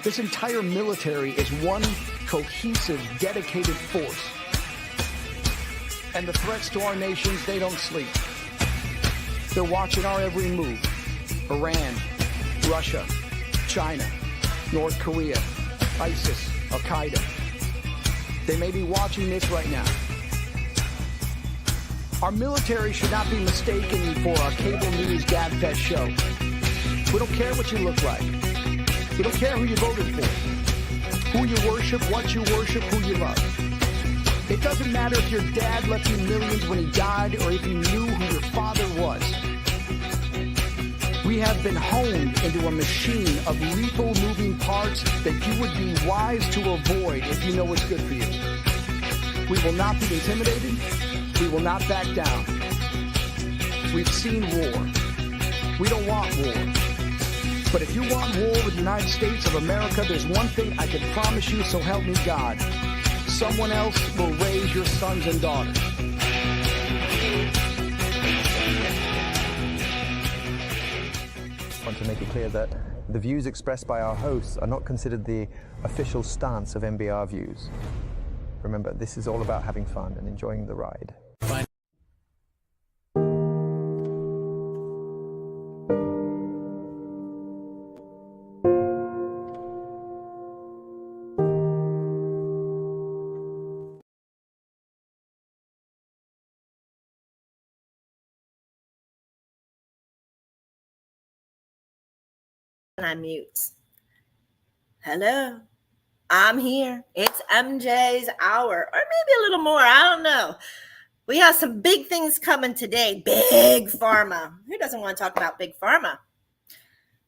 This entire military is one cohesive, dedicated force. And the threats to our nations, they don't sleep. They're watching our every move. Iran, Russia, China, North Korea, ISIS, Al-Qaeda. They may be watching this right now. Our military should not be mistaken for a cable news gabfest show. We don't care what you look like. We don't care who you voted for, who you worship, what you worship, who you love. It doesn't matter if your dad left you millions when he died or if you knew who your father was. We have been honed into a machine of lethal moving parts that you would be wise to avoid if you know what's good for you. We will not be intimidated. We will not back down. We've seen war. We don't want war. But if you want war with the United States of America, there's one thing I can promise you, so help me God. Someone else will raise your sons and daughters. I want to make it clear that the views expressed by our hosts are not considered the official stance of MBR Views. Remember, this is all about having fun and enjoying the ride. And I mute. Hello, I'm here. It's MJ's hour, or maybe a little more. I don't know. We have some big things coming today. Big Pharma. Who doesn't want to talk about Big Pharma?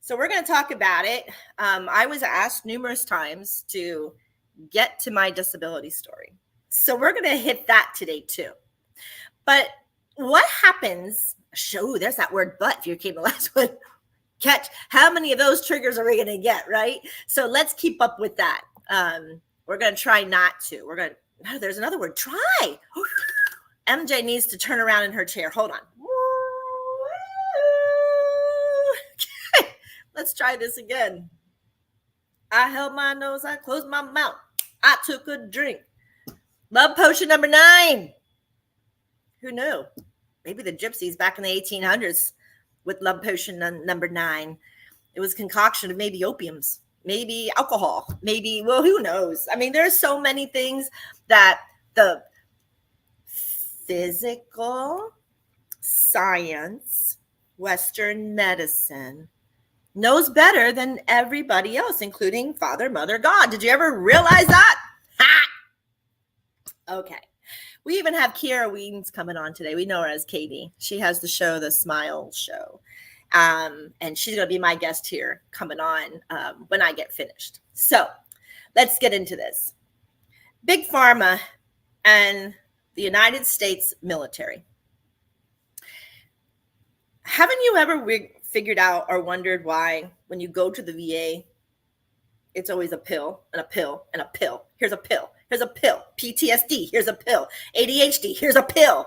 So we're going to talk about it. I was asked numerous times to get to my disability story. So we're going to hit that today too. But what happens? Show there's that word but if you came the last one. Catch how many of those triggers are we going to get, right? So let's keep up with that. We're going to try not to. No, there's another word, try. MJ needs to turn around in her chair. Hold on. Okay, let's try this again. I held my nose, I closed my mouth. I took a drink. Love potion number 9. Who knew? Maybe the gypsies back in the 1800s. With love potion number 9. It was a concoction of maybe opiums, maybe alcohol, maybe, well, who knows? I mean, there's so many things that the physical science, Western medicine knows better than everybody else, including Father, Mother, God. Did you ever realize that? Ha! Okay. We even have Kiara Weedens coming on today. We know her as Katie. She has the show, The Smile Show. And she's going to be my guest here coming on when I get finished. So let's get into this. Big Pharma and the United States military. Haven't you ever figured out or wondered why when you go to the VA, it's always a pill and a pill and a pill. Here's a pill. Here's a pill. PTSD. Here's a pill. ADHD. Here's a pill.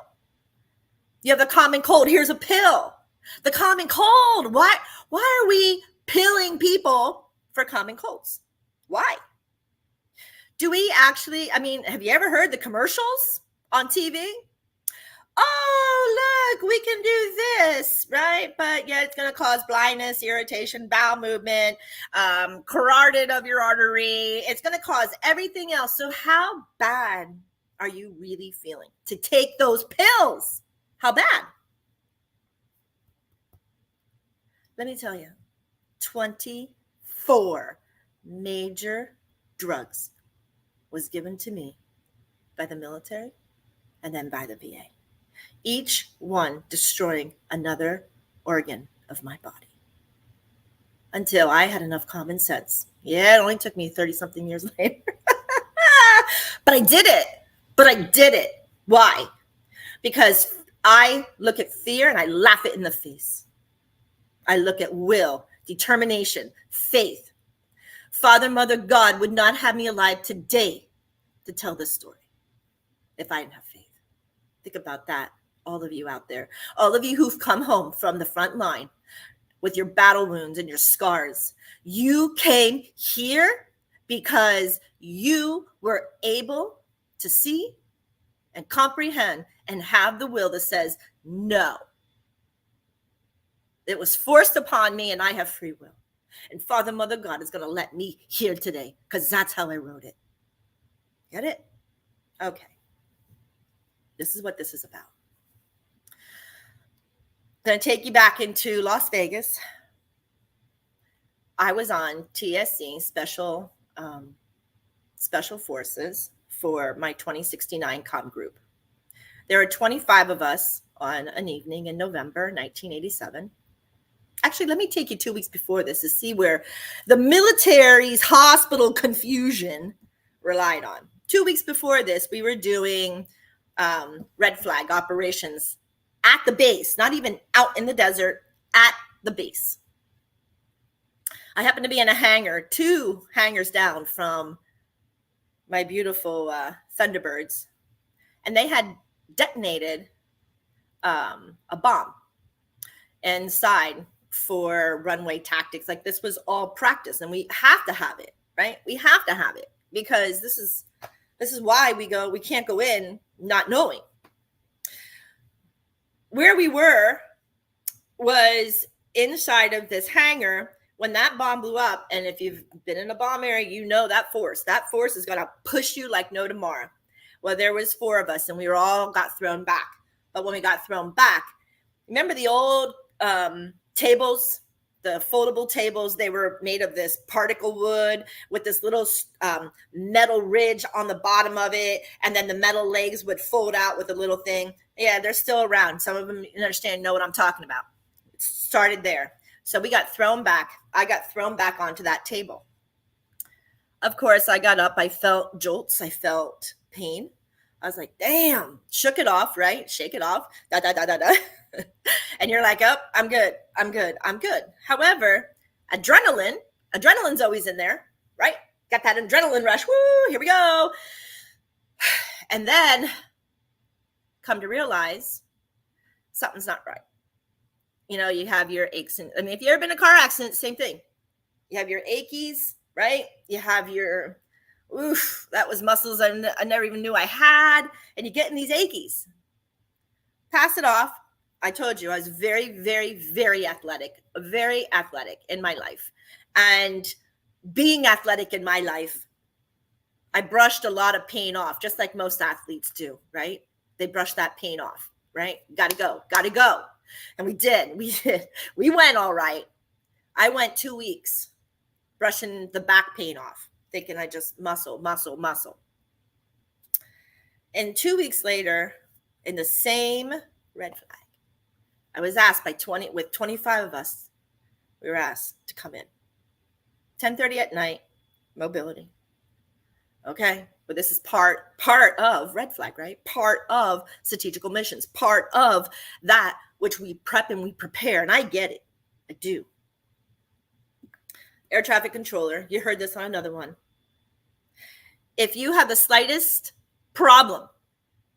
You have the common cold. Here's a pill. The common cold. Why are we pilling people for common colds? Why? Do we actually, have you ever heard the commercials on TV? Oh, look, we can do this, right? But yeah, it's going to cause blindness, irritation, bowel movement, carotid of your artery. It's going to cause everything else. So how bad are you really feeling to take those pills? How bad? Let me tell you, 24 major drugs was given to me by the military and then by the VA. Each one destroying another organ of my body. Until I had enough common sense. Yeah, it only took me 30-something years later. But I did it. Why? Because I look at fear and I laugh it in the face. I look at will, determination, faith. Father, Mother, God would not have me alive today to tell this story if I didn't have faith. Think about that. All of you out there, all of you who've come home from the front line, with your battle wounds and your scars. You came here because you were able to see and comprehend and have the will that says, no. It was forced upon me and I have free will. And Father, Mother, God is going to let me here today because that's how I wrote it. Get it? Okay. This is what this is about. I'm going to take you back into Las Vegas. I was on TSC, Special Forces, for my 2069 comm group. There were 25 of us on an evening in November 1987. Actually, let me take you 2 weeks before this to see where the military's hospital confusion relied on. 2 weeks before this, we were doing red flag operations at the base, not even out in the desert, at the base. I happened to be in a hangar, 2 hangars down from my beautiful Thunderbirds, and they had detonated a bomb inside for runway tactics. Like, this was all practice, and we have to have it, right? We have to have it because this is why we can't go in not knowing. Where we were was inside of this hangar when that bomb blew up. And if you've been in a bomb area, you know that force is going to push you like no tomorrow. Well, there was 4 of us and we were all got thrown back. But when we got thrown back, remember the old tables, the foldable tables? They were made of this particle wood with this little metal ridge on the bottom of it. And then the metal legs would fold out with a little thing. Yeah, they're still around. Some of them, you understand, know what I'm talking about. It started there. So we got thrown back. I got thrown back onto that table. Of course, I got up. I felt jolts. I felt pain. I was like, damn, shook it off, right? Shake it off. Da, da, da, da, da. And you're like, oh, I'm good. However, adrenaline's always in there, right? Got that adrenaline rush. Woo, here we go. And then come to realize something's not right. You know, you have your aches. And I mean, if you've ever been in a car accident, same thing. You have your achies, right? You have your, oof, that was muscles I never even knew I had. And you get in these achies. Pass it off. I told you I was very, very, very athletic in my life. And being athletic in my life, I brushed a lot of pain off, just like most athletes do, right? They brush that pain off, right? Got to go. And we did. We went all right. I went 2 weeks brushing the back pain off, thinking I just muscle. And 2 weeks later, in the same red flag, I was asked with 25 of us, we were asked to come in. 10:30 at night, mobility. Okay, but this is part of red flag, right? Part of strategical missions, part of that which we prep and we prepare. And I get it. I do. Air traffic controller. You heard this on another one. If you have the slightest problem,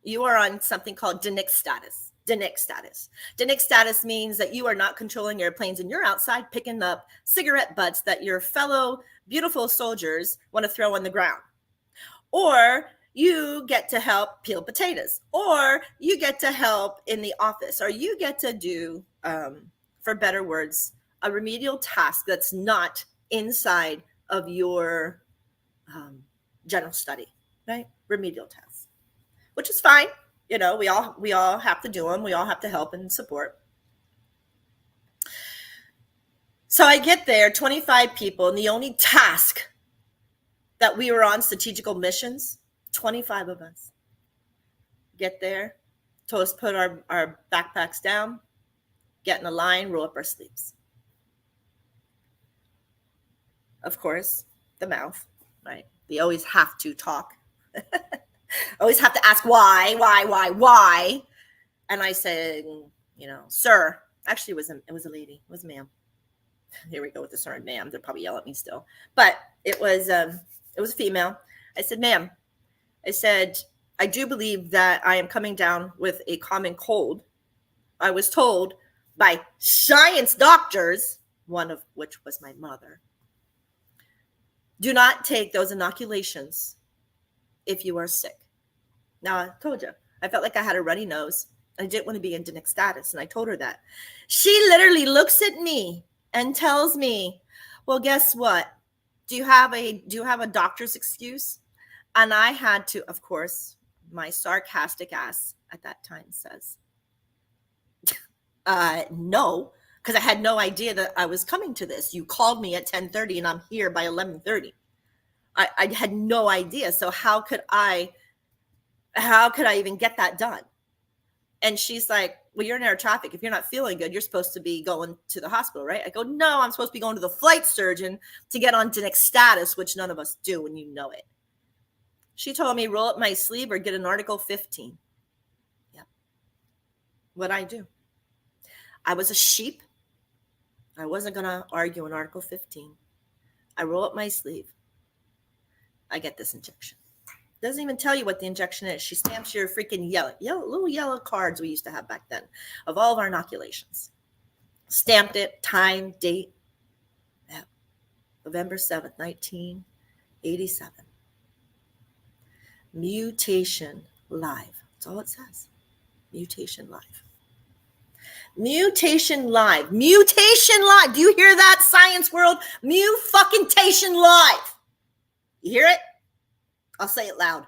you are on something called DNIC status. DNIC status. DNIC status means that you are not controlling airplanes and you're outside picking up cigarette butts that your fellow beautiful soldiers want to throw on the ground. Or you get to help peel potatoes, or you get to help in the office, or you get to do, for better words, a remedial task that's not inside of your general study, right? Remedial tasks, which is fine. You know, we all have to do them. We all have to help and support. So I get there, 25 people, and the only task that we were on strategical missions, 25 of us. Get there, told us to put our backpacks down, get in a line, roll up our sleeves. Of course, the mouth, right? They always have to talk. Always have to ask why. And I said, you know, sir, actually it was a lady, it was a ma'am. Here we go with the sir and ma'am. They'll probably yell at me still. But it was a female. I said, ma'am, I do believe that I am coming down with a common cold. I was told by science doctors, one of which was my mother. Do not take those inoculations if you are sick. Now, I told you, I felt like I had a runny nose. I didn't want to be in endemic status, and I told her that. She literally looks at me and tells me, well, guess what? Do you have a doctor's excuse? And I had to, of course, my sarcastic ass at that time says, no, because I had no idea that I was coming to this. You called me at 10:30 and I'm here by 11:30. I had no idea. So how could I even get that done? And she's like, well, you're in air traffic. If you're not feeling good, you're supposed to be going to the hospital, right? I go, no, I'm supposed to be going to the flight surgeon to get on endemic status, which none of us do, and you know it. She told me, roll up my sleeve or get an Article 15. Yeah. What'd I do? I was a sheep. I wasn't going to argue an Article 15. I roll up my sleeve. I get this injection. Doesn't even tell you what the injection is. She stamps your freaking little yellow cards we used to have back then of all of our inoculations. Stamped it, time, date. Yeah. November 7th, 1987. Mutation live. That's all it says. Mutation live. Mutation live. Mutation live. Do you hear that, science world? Mu-fucking-tation live. You hear it? I'll say it loud.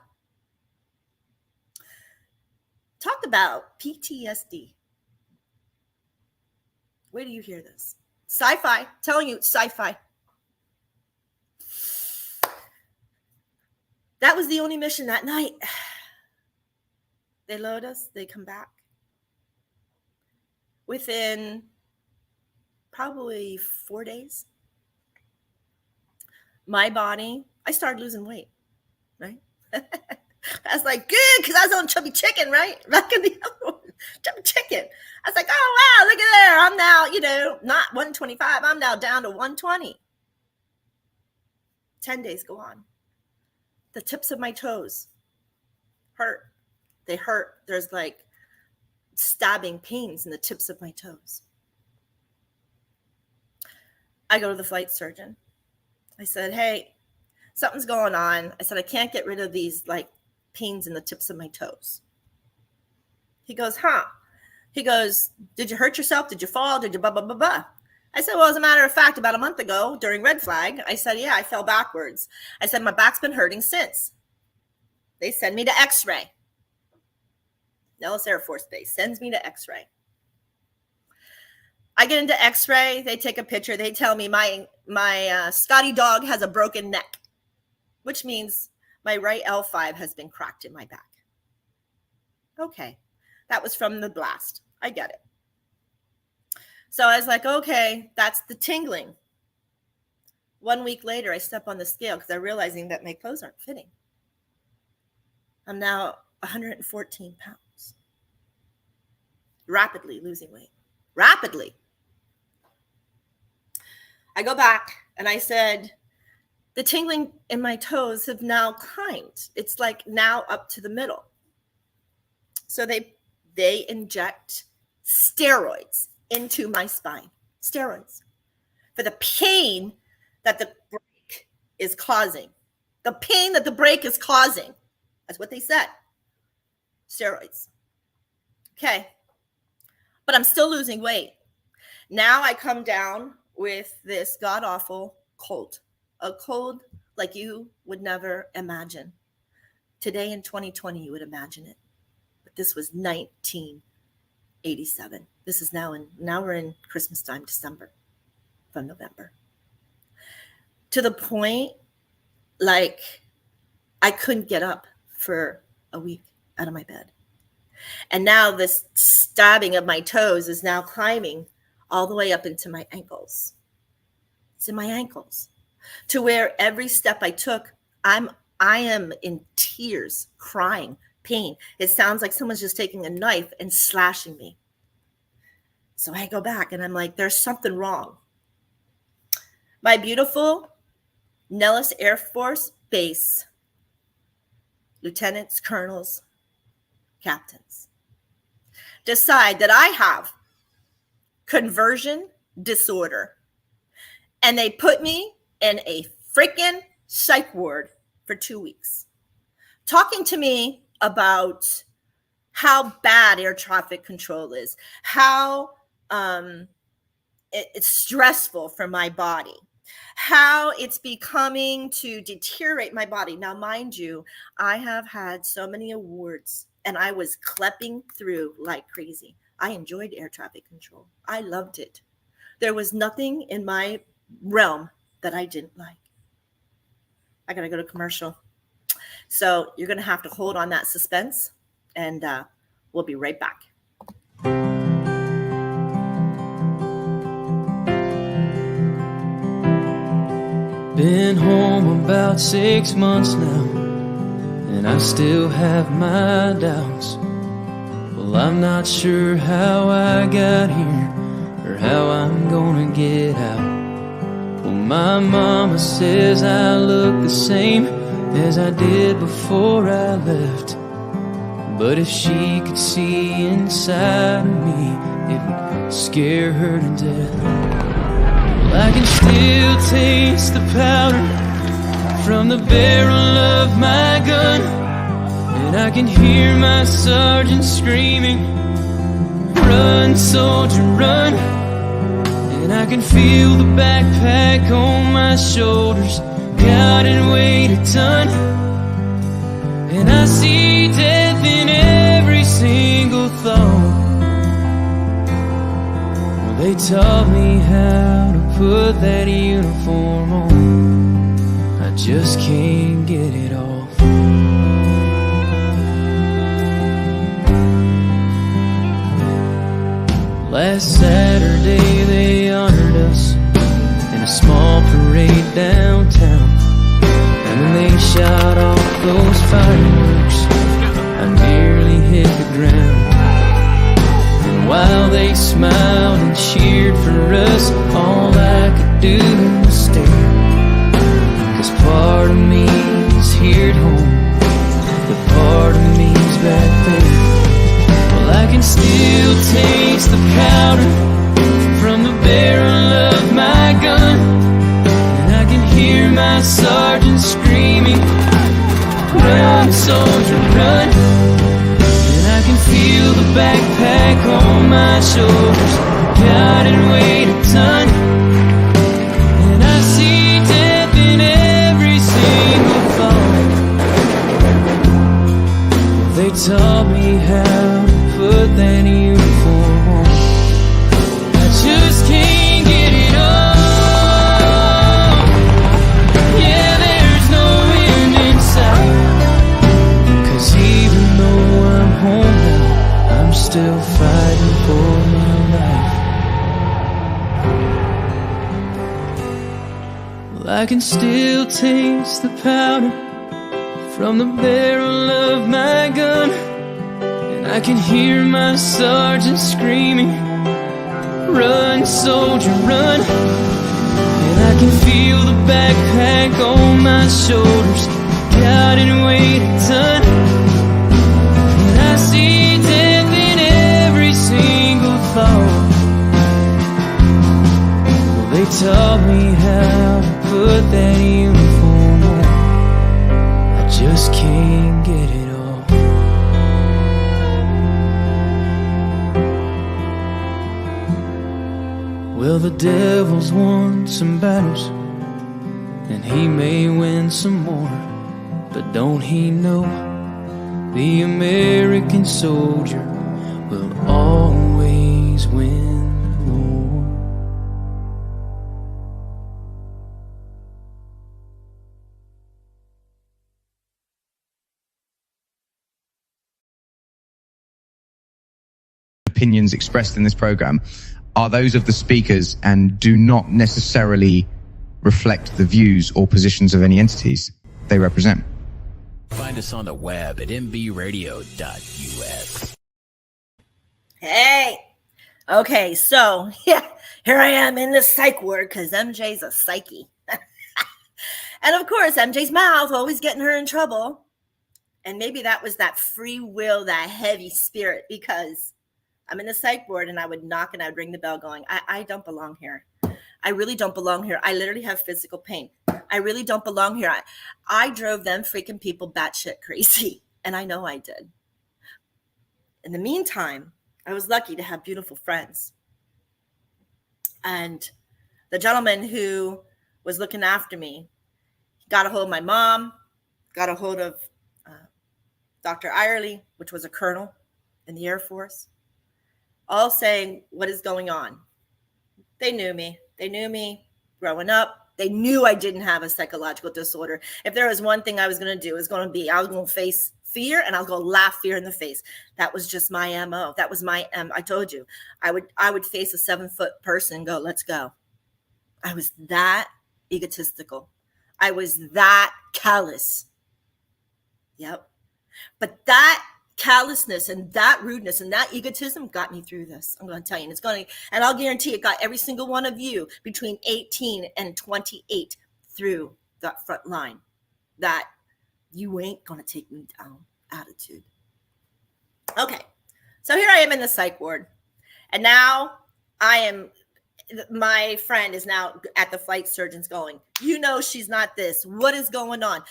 Talk about PTSD. Where do you hear this? SCYFY. Telling you, SCYFY. That was the only mission that night. They load us. They come back. Within probably 4 days, my body, I started losing weight, right? I was like, good, because I was on chubby chicken, right? Back in the other one, chubby chicken. I was like, oh, wow, look at there. I'm now, not 125. I'm now down to 120. 10 days go on. The tips of my toes hurt. They hurt. There's like stabbing pains in the tips of my toes. I go to the flight surgeon. I said, hey, something's going on. I said, I can't get rid of these like pains in the tips of my toes. He goes, huh? He goes, did you hurt yourself? Did you fall? Did you blah, blah, blah, blah? I said, well, as a matter of fact, about a month ago during Red Flag, I said, yeah, I fell backwards. I said, my back's been hurting since. They send me to X-ray. Nellis Air Force Base sends me to X-ray. I get into X-ray. They take a picture. They tell me my Scotty dog has a broken neck, which means my right L5 has been cracked in my back. Okay. That was from the blast. I get it. So I was like, okay, that's the tingling. 1 week later, I step on the scale because I'm realizing that my clothes aren't fitting. I'm now 114 pounds. Rapidly losing weight. Rapidly. I go back and I said, the tingling in my toes have now climbed. It's like now up to the middle. So they inject steroids into my spine. Steroids. For the pain that the break is causing. The pain that the break is causing. That's what they said. Steroids. Okay. But I'm still losing weight. Now I come down with this god-awful cold. A cold like you would never imagine. Today in 2020, you would imagine it. But this was 1987. This is now we're in Christmas time, December from November. To the point, like, I couldn't get up for a week out of my bed. And now this stabbing of my toes is now climbing all the way up into my ankles. It's in my ankles. To where every step I took, I am in tears, crying, pain. It sounds like someone's just taking a knife and slashing me. So I go back and I'm like, there's something wrong. My beautiful Nellis Air Force Base lieutenants, colonels, captains decide that I have conversion disorder. And they put me in a freaking psych ward for 2 weeks, talking to me about how bad air traffic control is, how it's stressful for my body, how it's becoming to deteriorate my body. Now, mind you, I have had so many awards and I was clapping through like crazy. I enjoyed air traffic control. I loved it. There was nothing in my realm that I didn't like. I got to go to commercial. So you're going to have to hold on that suspense, and we'll be right back. Been home about 6 months now, and I still have my doubts. Well, I'm not sure how I got here or how I'm gonna get out. Well, my mama says I look the same as I did before I left. But if she could see inside of me, it would scare her to death. Well, I can still taste the powder from the barrel of my gun, and I can hear my sergeant screaming, "Run, soldier, run!" And I can feel the backpack on my shoulders, God, and weighed a ton. And I see death in every single thought. Well, they taught me how to put that uniform on. I just can't get it off. Last Saturday they honored us in a small parade downtown. And when they shot off those fireworks, I nearly hit the ground. And while they smiled and cheered for us, all I could do was stare. 'Cause part of me is here at home, but part of me's back there. Well, I can still taste the powder from the barrel of my gun, and I can hear my sergeant screaming, "Run, soldier, run!" And I can feel the backpack on my shoulders, God, and weighed a ton. And I see death in every single thought. They taught me how to put that uniform on. I just can't get it off. Yeah, there's no end in sight. 'Cause even though I'm home now, I'm still fighting for my life. Well, I can still taste the powder from the barrel of my gun, and I can hear my sergeant screaming, "Run, soldier, run!" And I can feel the backpack on my shoulders, God, and weighed a ton. And I see death in every single thought. Well, they taught me how to put that uniform on. I just can't get it off. Well, the devil's won some battles, and he may win some more. But don't he know the American soldier will always win the war? Opinions expressed in this program are those of the speakers and do not necessarily reflect the views or positions of any entities they represent. Find us on the web at mbradio.us. Hey, okay, so yeah, here I am in the psych ward because MJ's a psyche. And of course, MJ's mouth always getting her in trouble. And maybe that was that free will, that heavy spirit, because I'm in the psych ward, and I would knock and I would ring the bell going, I don't belong here. I really don't belong here. I literally have physical pain. I really don't belong here. I drove them freaking people batshit crazy, and I know I did. In the meantime, I was lucky to have beautiful friends. And the gentleman who was looking after me got a hold of my mom, got a hold of Dr. Irely, which was a colonel in the Air Force, all saying, what is going on? They knew me. They knew me growing up. They knew I didn't have a psychological disorder. If there was one thing I was going to do, I was going to face fear, and I was going to laugh fear in the face. That was just my MO. That was my I told you, I would face a 7-foot person and go, let's go. I was that egotistical. I was that callous. Yep. But that callousness and that rudeness and that egotism got me through this. I'm going to tell you, and I'll guarantee it got every single one of you between 18 and 28 through that front line. That you ain't going to take me down attitude. Okay. So here I am in the psych ward, and now my friend is now at the flight surgeons going, she's not this. What is going on?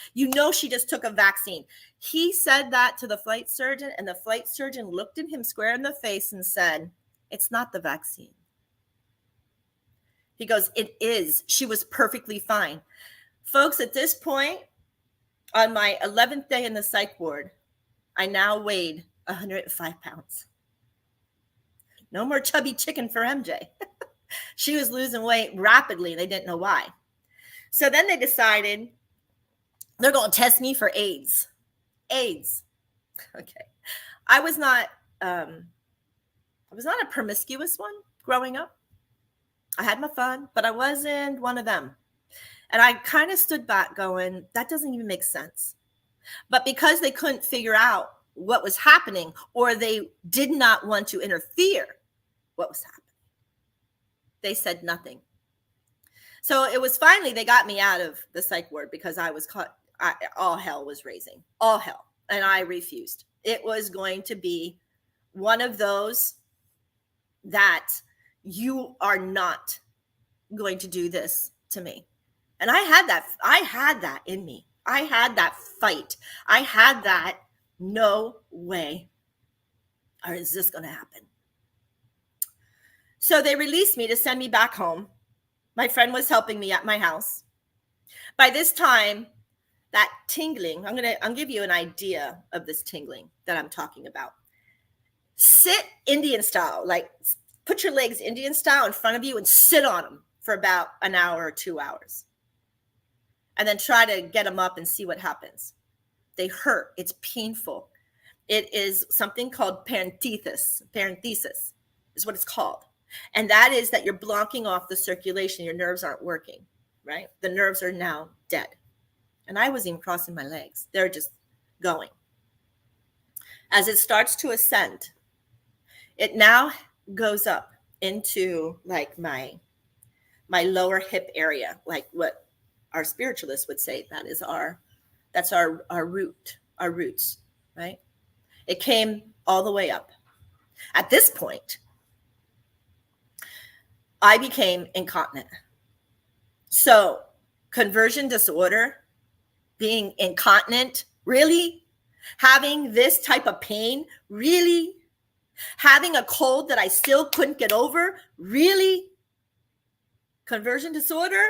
She just took a vaccine. He said that to the flight surgeon, and the flight surgeon looked at him square in the face and said, it's not the vaccine. He goes, it is. She was perfectly fine. Folks, at this point, on my 11th day in the psych ward, I now weighed 105 pounds. No more chubby chicken for MJ. She was losing weight rapidly. They didn't know why. So then they decided they're going to test me for AIDS. Okay. I was not a promiscuous one growing up. I had my fun, but I wasn't one of them. And I kind of stood back going, that doesn't even make sense. But because they couldn't figure out what was happening, or they did not want to interfere what was happening, they said nothing. So it was finally, they got me out of the psych ward because I was caught. All hell was raising, all hell. And I refused. It was going to be one of those that you are not going to do this to me. And I had that in me. I had that fight. I had that, no way. Or is this going to happen? So they released me to send me back home. My friend was helping me at my house. By this time, that tingling, I'll give you an idea of this tingling that I'm talking about. Sit Indian style, like put your legs Indian style in front of you and sit on them for about an hour or 2 hours. And then try to get them up and see what happens. They hurt. It's painful. It is something called parenthesis. Parenthesis is what it's called. And that is that you're blocking off the circulation. Your nerves aren't working, right? The nerves are now dead. And I wasn't even crossing my legs. They're just going. As it starts to ascend, it now goes up into like my lower hip area, like what our spiritualists would say. That's our roots, right? It came all the way up. At this point, I became incontinent. So conversion disorder, being incontinent, really? Having this type of pain, really? Having a cold that I still couldn't get over, really? Conversion disorder?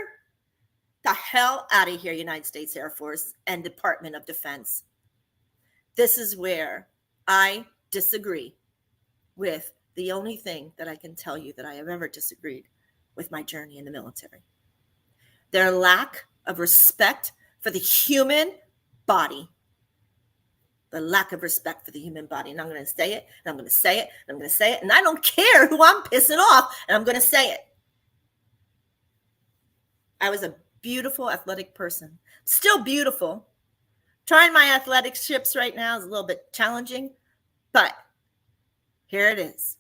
The hell out of here, United States Air Force and Department of Defense. This is where I disagree with the only thing that I can tell you that I have ever disagreed with my journey in the military. Their lack of respect for the human body. The lack of respect for the human body. And I'm going to say it, and I'm going to say it, and I'm going to say it. And I don't care who I'm pissing off, and I'm going to say it. I was a beautiful, athletic person. Still beautiful. Trying my athletic ships right now is a little bit challenging, but here it is.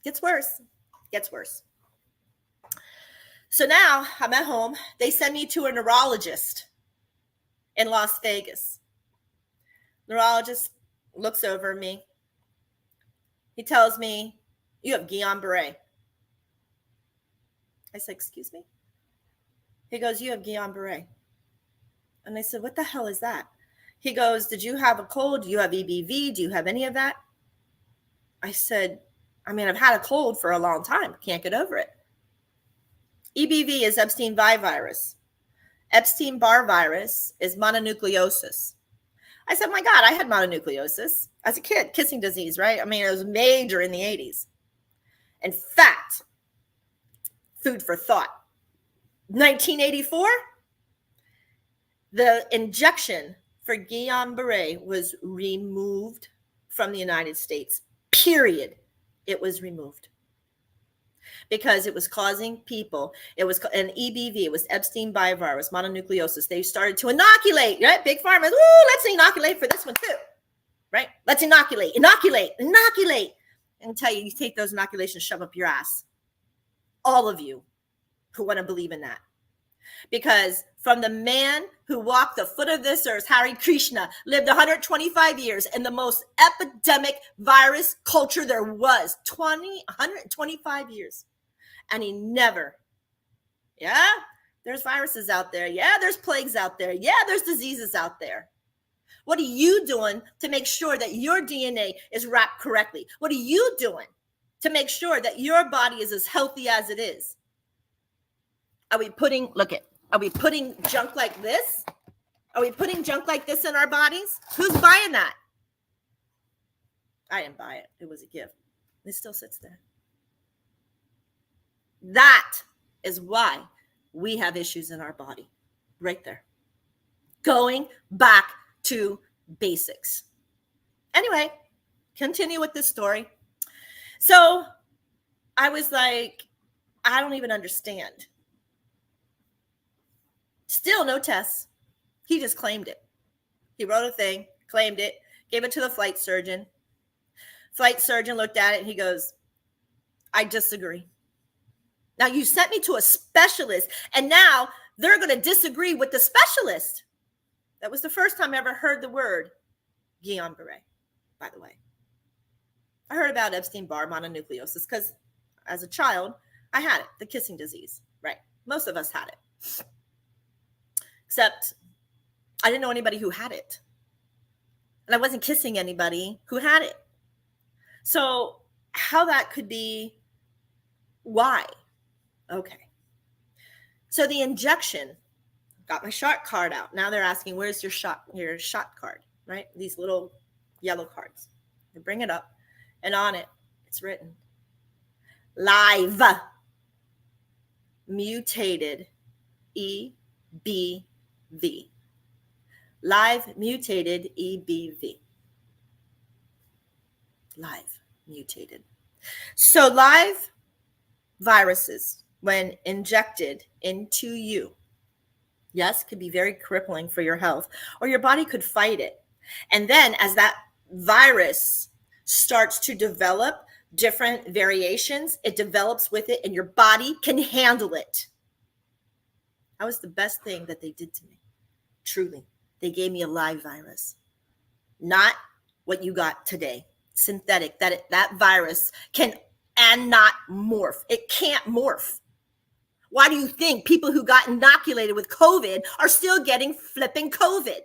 Gets worse. So now I'm at home. They send me to a neurologist in Las Vegas. Neurologist looks over me. He tells me, you have Guillain-Barré. I said, excuse me? He goes, you have Guillain-Barré. And I said, what the hell is that? He goes, did you have a cold? Do you have EBV? Do you have any of that? I said, I mean, I've had a cold for a long time. Can't get over it. EBV is Epstein-Barr virus. Epstein-Barr virus is mononucleosis. I said, my God, I had mononucleosis as a kid, kissing disease, right? I mean, it was major in the 80s. In fact, food for thought. 1984, the injection for Guillain-Barré was removed from the United States. Period. It was removed. Because it was causing people, it was an EBV, it was Epstein-Barr virus, mononucleosis. They started to inoculate, right? Big Pharma, let's inoculate for this one too, right? Let's inoculate. And I'll tell you, you take those inoculations, shove up your ass. All of you who want to believe in that. Because from the man who walked the foot of this earth, Hare Krishna, lived 125 years in the most epidemic virus culture there was, 125 years. And he never, there's viruses out there. Yeah, there's plagues out there. Yeah, there's diseases out there. What are you doing to make sure that your DNA is wrapped correctly? What are you doing to make sure that your body is as healthy as it is? Are we putting junk like this? Are we putting junk like this in our bodies? Who's buying that? I didn't buy it. It was a gift. It still sits there. That is why we have issues in our body. Right there. Going back to basics. Anyway, continue with this story. So I was like, I don't even understand. Still no tests. He just claimed it. He wrote a thing, claimed it, gave it to the flight surgeon. Flight surgeon looked at it and he goes, I disagree. Now you sent me to a specialist and now they're going to disagree with the specialist. That was the first time I ever heard the word Guillain-Barré, by the way. I heard about Epstein-Barr mononucleosis because as a child, I had it, the kissing disease, right? Most of us had it. Except I didn't know anybody who had it. And I wasn't kissing anybody who had it. So how that could be, why? Okay. So the injection, got my shot card out. Now they're asking, where's your shot card, right? These little yellow cards. They bring it up and on it, it's written, live mutated EBV. Live mutated EBV. Live mutated. So live viruses, when injected into you, yes, could be very crippling for your health, or your body could fight it. And then as that virus starts to develop different variations, it develops with it and your body can handle it. That was the best thing that they did to me. Truly. They gave me a live virus. Not what you got today. Synthetic. That virus can and not morph. It can't morph. Why do you think people who got inoculated with COVID are still getting flipping COVID?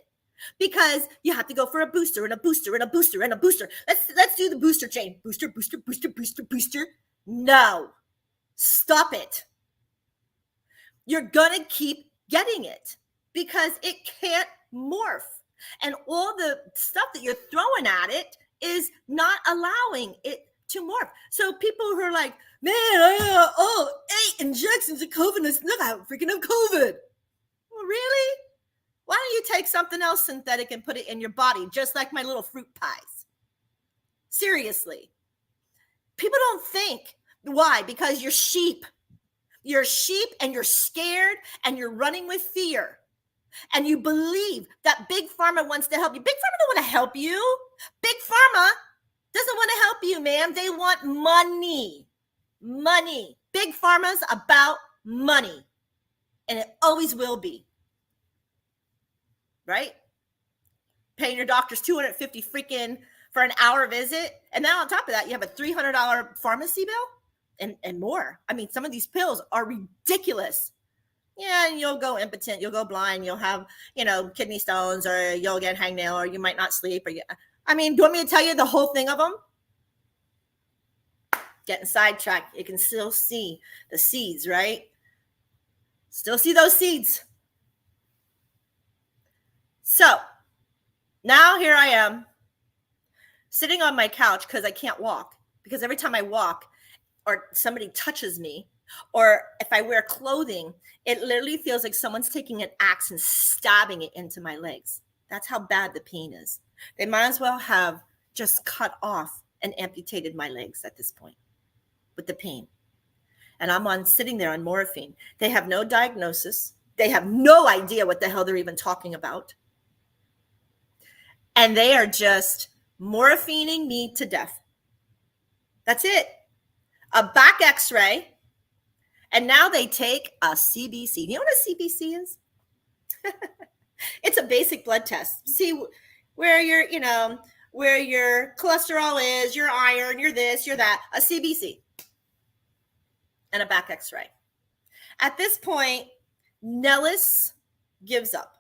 Because you have to go for a booster and a booster and a booster and a booster. Let's do the booster chain. Booster, booster, booster, booster, booster. No. Stop it. You're going to keep getting it because it can't morph. And all the stuff that you're throwing at it is not allowing it to morph. So people who are like, man, 8 injections of COVID, look, I freaking have COVID. Well, really? Why don't you take something else synthetic and put it in your body, just like my little fruit pies? Seriously. People don't think. Why? Because you're sheep. You're sheep and you're scared and you're running with fear. And you believe that Big Pharma wants to help you. Big Pharma don't want to help you. Big Pharma doesn't want to help you, man. They want money. Money. Big Pharma's about money. And it always will be. Right? Paying your doctors $250 freaking for an hour visit. And then on top of that, you have a $300 pharmacy bill and more. I mean, some of these pills are ridiculous. Yeah, and you'll go impotent, you'll go blind, you'll have, kidney stones, or you'll get hangnail, or you might not sleep. Do you want me to tell you the whole thing of them? Getting sidetracked. You can still see the seeds, right? Still see those seeds. So now here I am sitting on my couch because I can't walk, because every time I walk or somebody touches me, or if I wear clothing, it literally feels like someone's taking an axe and stabbing it into my legs. That's how bad the pain is. They might as well have just cut off and amputated my legs at this point with the pain. And I'm sitting there on morphine. They have no diagnosis. They have no idea what the hell they're even talking about. And they are just morphining me to death. That's it. A back x-ray. And now they take a CBC. You know what a CBC is? It's a basic blood test. See where your cholesterol is, your iron, your this, your that. A CBC. And a back x-ray. At this point, Nellis gives up.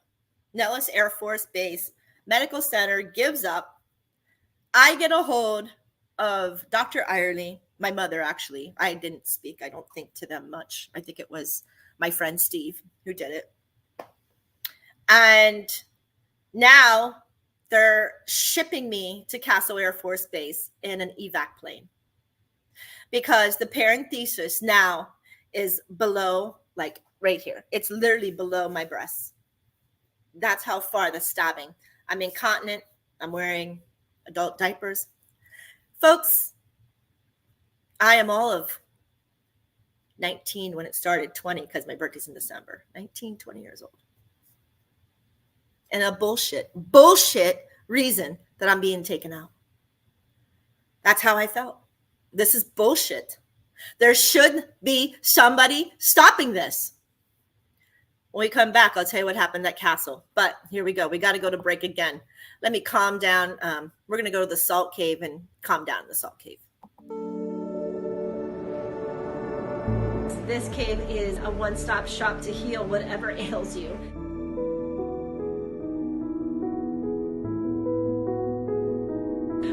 Nellis Air Force Base Medical Center gives up. I get a hold of Dr. Irely, my mother, actually. I didn't speak, I don't think, to them much. I think it was my friend Steve who did it. And now they're shipping me to Castle Air Force Base in an evac plane, because the parenthesis now is below, like right here. It's literally below my breasts. That's how far the stabbing. I'm incontinent. I'm wearing adult diapers. Folks, I am all of 19 when it started, 20 because my birthday's in December. 19, 20 years old. And a bullshit reason that I'm being taken out. That's how I felt. This is bullshit. There should be somebody stopping this. When we come back, I'll tell you what happened at Castle. But here we go. We got to go to break again. Let me calm down. We're going to go to the salt cave and calm down in the salt cave. This cave is a one-stop shop to heal whatever ails you.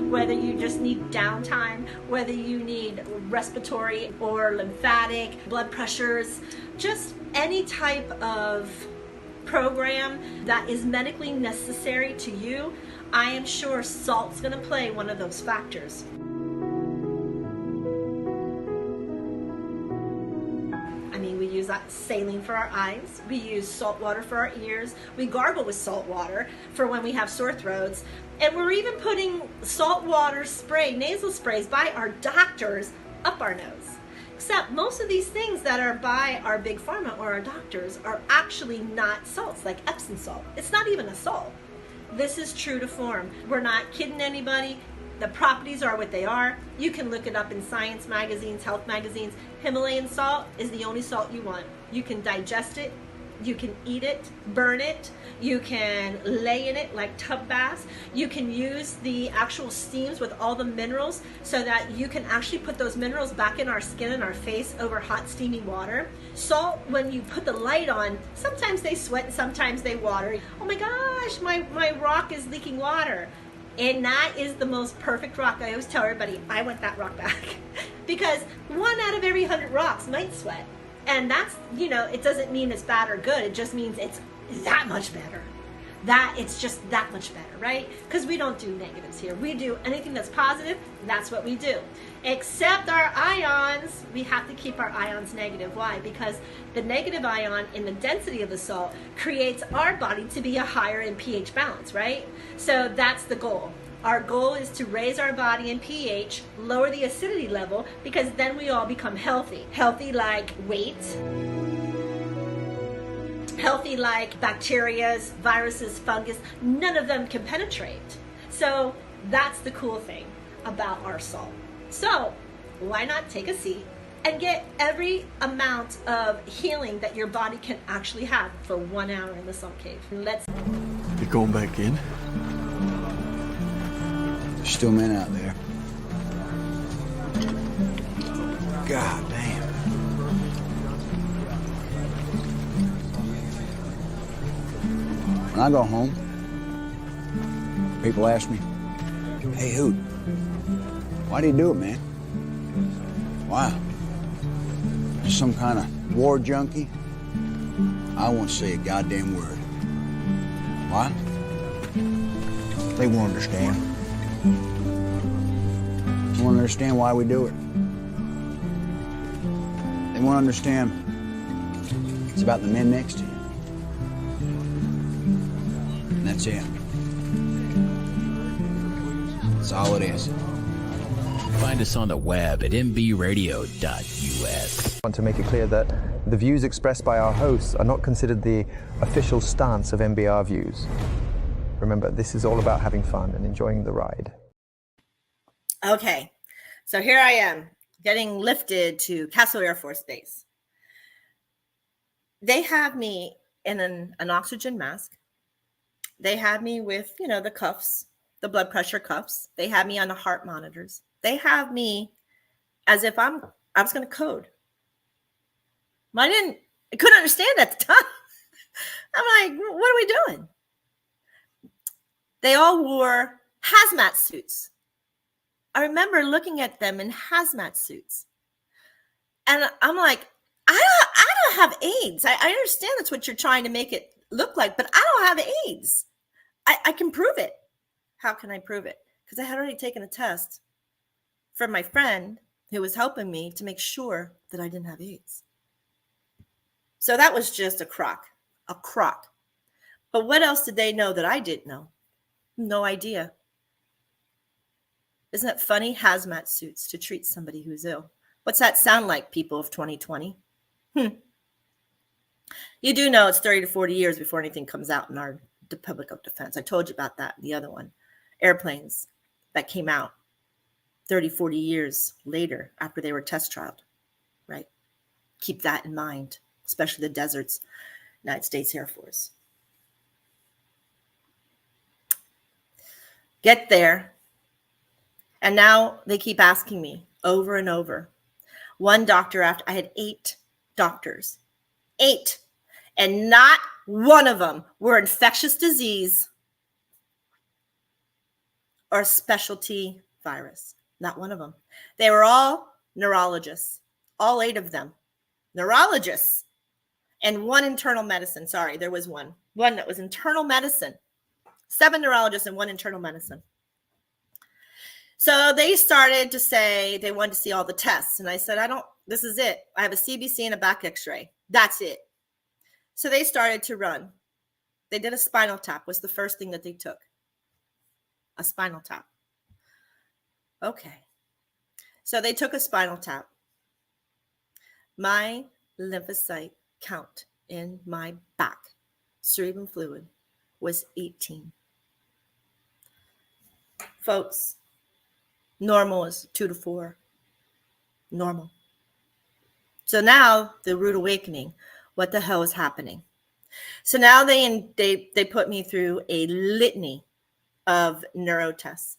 Whether you just need downtime, whether you need respiratory or lymphatic, blood pressures, just any type of program that is medically necessary to you, I am sure salt's going to play one of those factors. We use saline for our eyes. We use salt water for our ears. We gargle with salt water for when we have sore throats. And we're even putting salt water spray, nasal sprays by our doctors up our nose. Except most of these things that are by our Big Pharma or our doctors are actually not salts, like Epsom salt. It's not even a salt. This is true to form. We're not kidding anybody. The properties are what they are. You can look it up in science magazines, health magazines. Himalayan salt is the only salt you want. You can digest it, you can eat it, burn it, you can lay in it like tub baths. You can use the actual steams with all the minerals so that you can actually put those minerals back in our skin and our face over hot steamy water. Salt, when you put the light on, sometimes they sweat and sometimes they water. Oh my gosh, my rock is leaking water. And that is the most perfect rock. I always tell everybody, I want that rock back. Because 1 out of every 100 rocks might sweat. And that's, it doesn't mean it's bad or good. It just means it's that much better. It's just that much better, right? Because we don't do negatives here. We do anything that's positive, that's what we do. Except our ions, we have to keep our ions negative. Why? Because the negative ion in the density of the salt creates our body to be a higher in pH balance, right? So that's the goal. Our goal is to raise our body in pH, lower the acidity level, because then we all become healthy. Healthy like weight, healthy like bacteria, viruses, fungus. None of them can penetrate. So that's the cool thing about our salt. So why not take a seat and get every amount of healing that your body can actually have for 1 hour in the salt cave. You're going back in? There's still men out there. God damn. When I go home, people ask me, hey, Hoot, why do you do it, man? Why? You some kind of war junkie? I won't say a goddamn word. Why? They won't understand. They won't understand why we do it. They won't understand it's about the men next to you. And that's it. That's all it is. Find us on the web at mbradio.us. I want to make it clear that the views expressed by our hosts are not considered the official stance of MBR Views. Remember, this is all about having fun and enjoying the ride. Okay, so here I am getting lifted to Castle Air Force Base. They have me in an oxygen mask. They have me with, the cuffs, the blood pressure cuffs. They have me on the heart monitors. They have me as if I was going to code. I couldn't understand at the time. I'm like, what are we doing? They all wore hazmat suits. I remember looking at them in hazmat suits. And I'm like, I don't have AIDS. I understand that's what you're trying to make it look like, but I don't have AIDS. I can prove it. How can I prove it? Because I had already taken a test from my friend who was helping me to make sure that I didn't have AIDS. So that was just a crock. But what else did they know that I didn't know? No idea. Isn't it funny? Hazmat suits to treat somebody who's ill. What's that sound like, people of 2020? You do know it's 30 to 40 years before anything comes out in our public of defense. I told you about that, the other one. Airplanes that came out 30, 40 years later after they were test trialed, right? Keep that in mind, especially the deserts, United States Air Force. Get there. And now they keep asking me over and over. One doctor after, I had 8 doctors, 8, and not one of them were infectious disease or specialty virus. Not one of them. They were all neurologists, all 8 of them, neurologists, and 1 internal medicine. Sorry, there was one that was internal medicine, 7 neurologists and 1 internal medicine. So they started to say they wanted to see all the tests. And I said, this is it. I have a CBC and a back x-ray. That's it. So they started to run. They did a spinal tap was the first thing that they took. A spinal tap. Okay. So they took a spinal tap. My lymphocyte count in my back, cerebral fluid, was 18. Folks, normal is 2 to 4. Normal. So now the rude awakening. What the hell is happening? So now they put me through a litany of neuro tests.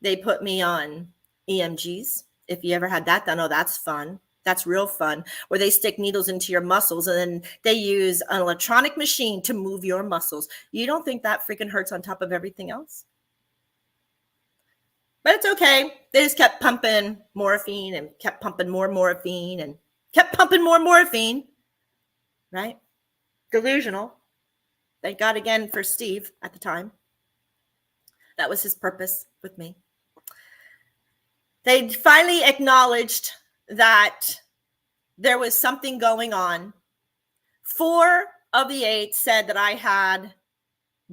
They put me on EMGs. If you ever had that done, that's fun. That's real fun, where they stick needles into your muscles and then they use an electronic machine to move your muscles. You don't think that freaking hurts on top of everything else? But it's okay. They just kept pumping morphine and kept pumping more morphine and kept pumping more morphine, right? Delusional. Thank God again for Steve at the time. That was his purpose with me. They finally acknowledged that there was something going on. 4 of the 8 said that I had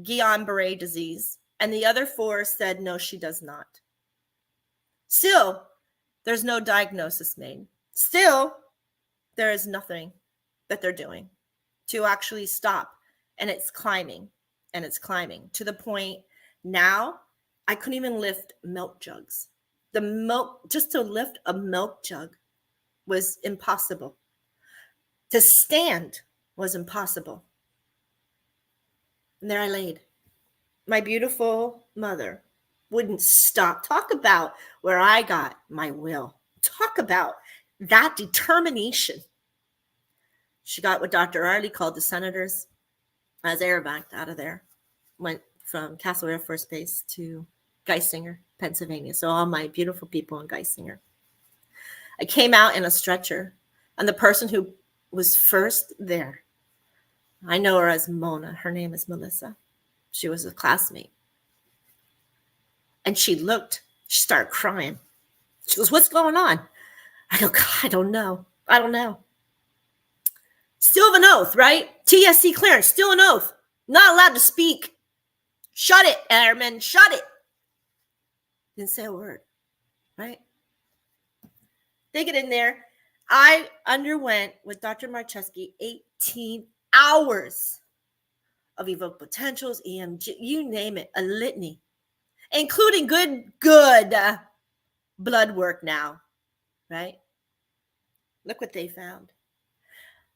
Guillain-Barré disease, and the other 4 said, no, she does not. Still, there's no diagnosis made. Still, there is nothing that they're doing to actually stop. And it's climbing and it's climbing to the point now I couldn't even lift milk jugs. The milk, just to lift a milk jug was impossible. To stand was impossible. And there I laid. My beautiful mother wouldn't stop. Talk about where I got my will. Talk about that determination. She got what Dr. Arley called the senators as airbacked out of there. Went from Castle Air Force Base to Geisinger, Pennsylvania. So all my beautiful people in Geisinger. I came out in a stretcher, and the person who was first there, I know her as Mona. Her name is Melissa. She was a classmate. And she started crying. She goes, "What's going on?" I go, "God, I don't know. I don't know." Still have an oath, right? TSC clearance, still an oath. Not allowed to speak. Shut it, airmen, shut it. Didn't say a word, right? They get in there. I underwent with Dr. Marcheski 18 hours of evoked potentials, EMG, you name it, a litany, including good blood work now, right? Look what they found.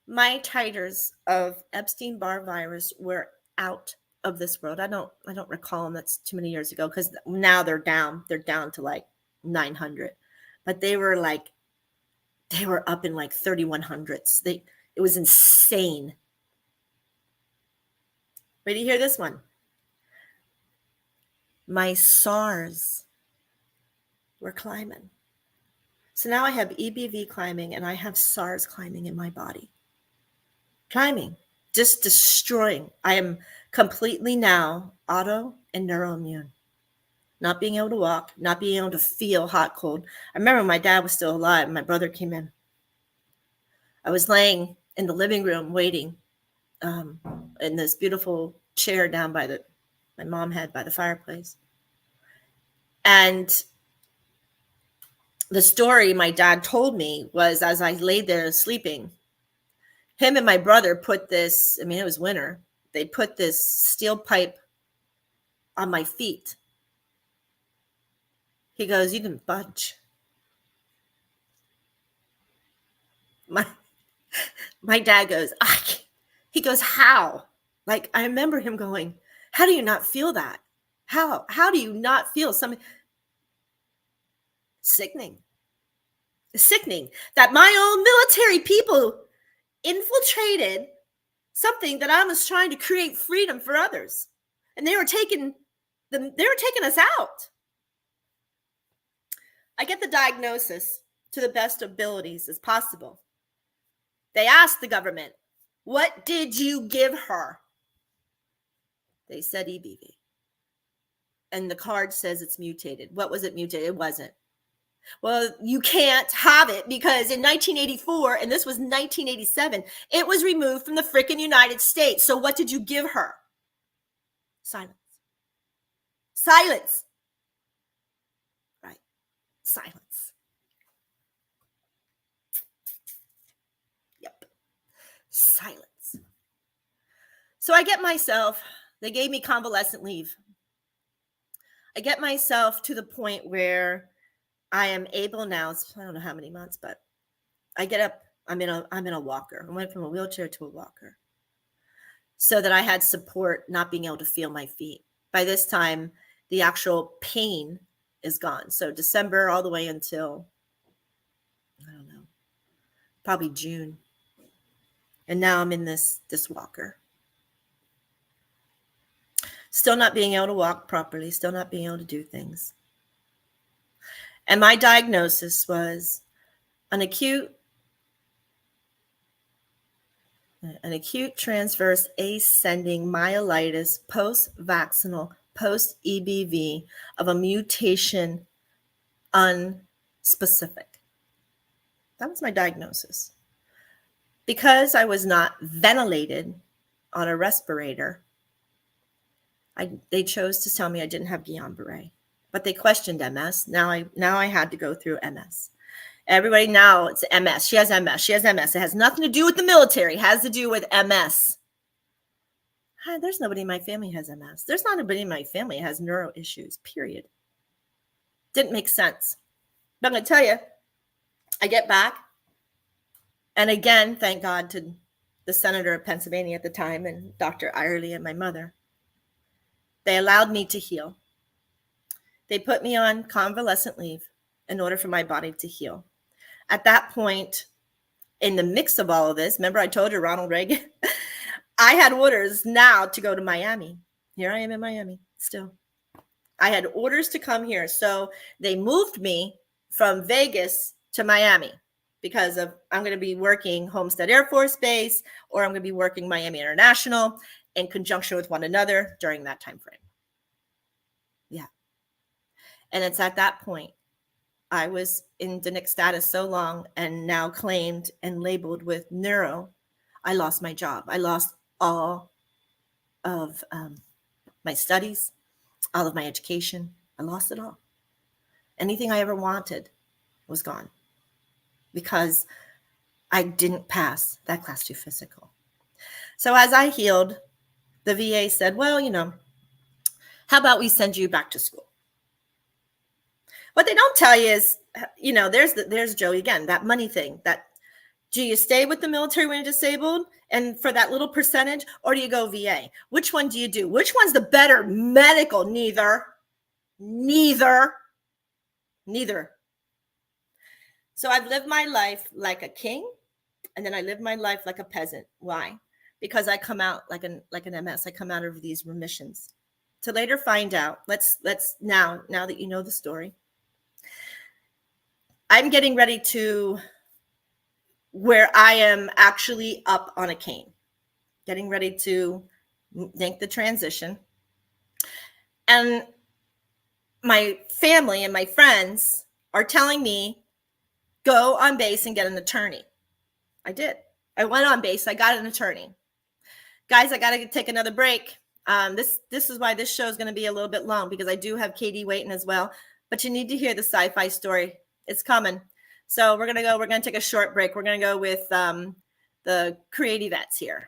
My titers of Epstein-Barr virus were out of this world. I don't recall them. That's too many years ago, because now they're down. They're down to like 900, but they were up in like 3100s. It was insane. Ready to hear this one? My SARS were climbing. So now I have EBV climbing and I have SARS climbing in my body. Climbing, just destroying. I am completely now auto and neuroimmune. Not being able to walk, not being able to feel hot, cold. I remember when my dad was still alive, my brother came in. I was laying in the living room waiting in this beautiful chair down by my mom had by the fireplace. And the story my dad told me was, as I laid there sleeping, him and my brother put this, it was winter, they put this steel pipe on my feet. He goes, "You didn't budge." My dad goes, he goes, "How?" Like, I remember him going, "How do you not feel that? How do you not feel something?" Sickening that my own military people infiltrated something that I was trying to create freedom for others, and they were taking us out. I get the diagnosis to the best abilities as possible. They asked the government, "What did you give her?" They said EBV. And the card says it's mutated. What was it mutated? It wasn't. Well, you can't have it because in 1984, and this was 1987, it was removed from the frickin' United States. So what did you give her? Silence. Silence. Right. Silence. Yep. Silence. So I get myself, they gave me convalescent leave. I get myself to the point where I am able now, I don't know how many months, but I get up, I'm in a walker. I went from a wheelchair to a walker so that I had support, not being able to feel my feet. By this time, the actual pain is gone. So December all the way until, I don't know, probably June. And now I'm in this walker. Still not being able to walk properly, still not being able to do things. And my diagnosis was an acute transverse ascending myelitis post-vaccinal, post-EBV of a mutation unspecific. That was my diagnosis. Because I was not ventilated on a respirator, they chose to tell me I didn't have Guillain-Barré, but they questioned MS. Now I had to go through MS. Everybody now, it's MS. She has MS. She has MS. It has nothing to do with the military. It has to do with MS. Hi, there's nobody in my family who has MS. There's not anybody in my family who has neuro issues, period. Didn't make sense. But I'm going to tell you, I get back. And again, thank God to the senator of Pennsylvania at the time and Dr. Irely and my mother. They allowed me to heal. They put me on convalescent leave in order for my body to heal. At that point, in the mix of all of this, remember I told you Ronald Reagan? I had orders now to go to Miami. Here I am in Miami still. I had orders to come here. So they moved me from Vegas to Miami because of I'm going to be working Homestead Air Force Base, or I'm going to be working Miami International in conjunction with one another during that time frame. Yeah. And it's at that point I was in denic status so long and now claimed and labeled with neuro. I lost my job. I lost all of my studies, all of my education. I lost it all. Anything I ever wanted was gone because I didn't pass that class 2 physical. So as I healed, the VA said, well, how about we send you back to school? What they don't tell you is, there's Joey again, that money thing. That do you stay with the military when you're disabled and for that little percentage, or do you go VA? Which one do you do? Which one's the better medical? Neither. So I've lived my life like a king, and then I live my life like a peasant. Why? Because I come out like an MS. I come out of these remissions to later find out. Let's now that you know the story. I'm getting ready to where I am actually up on a cane, getting ready to make the transition. And my family and my friends are telling me, go on base and get an attorney. I did. I went on base. I got an attorney. Guys, I got to take another break. This is why this show is going to be a little bit long, because I do have Katie waiting as well. But you need to hear the sci-fi story. It's coming. So we're going to take a short break. We're going to go with the creative vets here.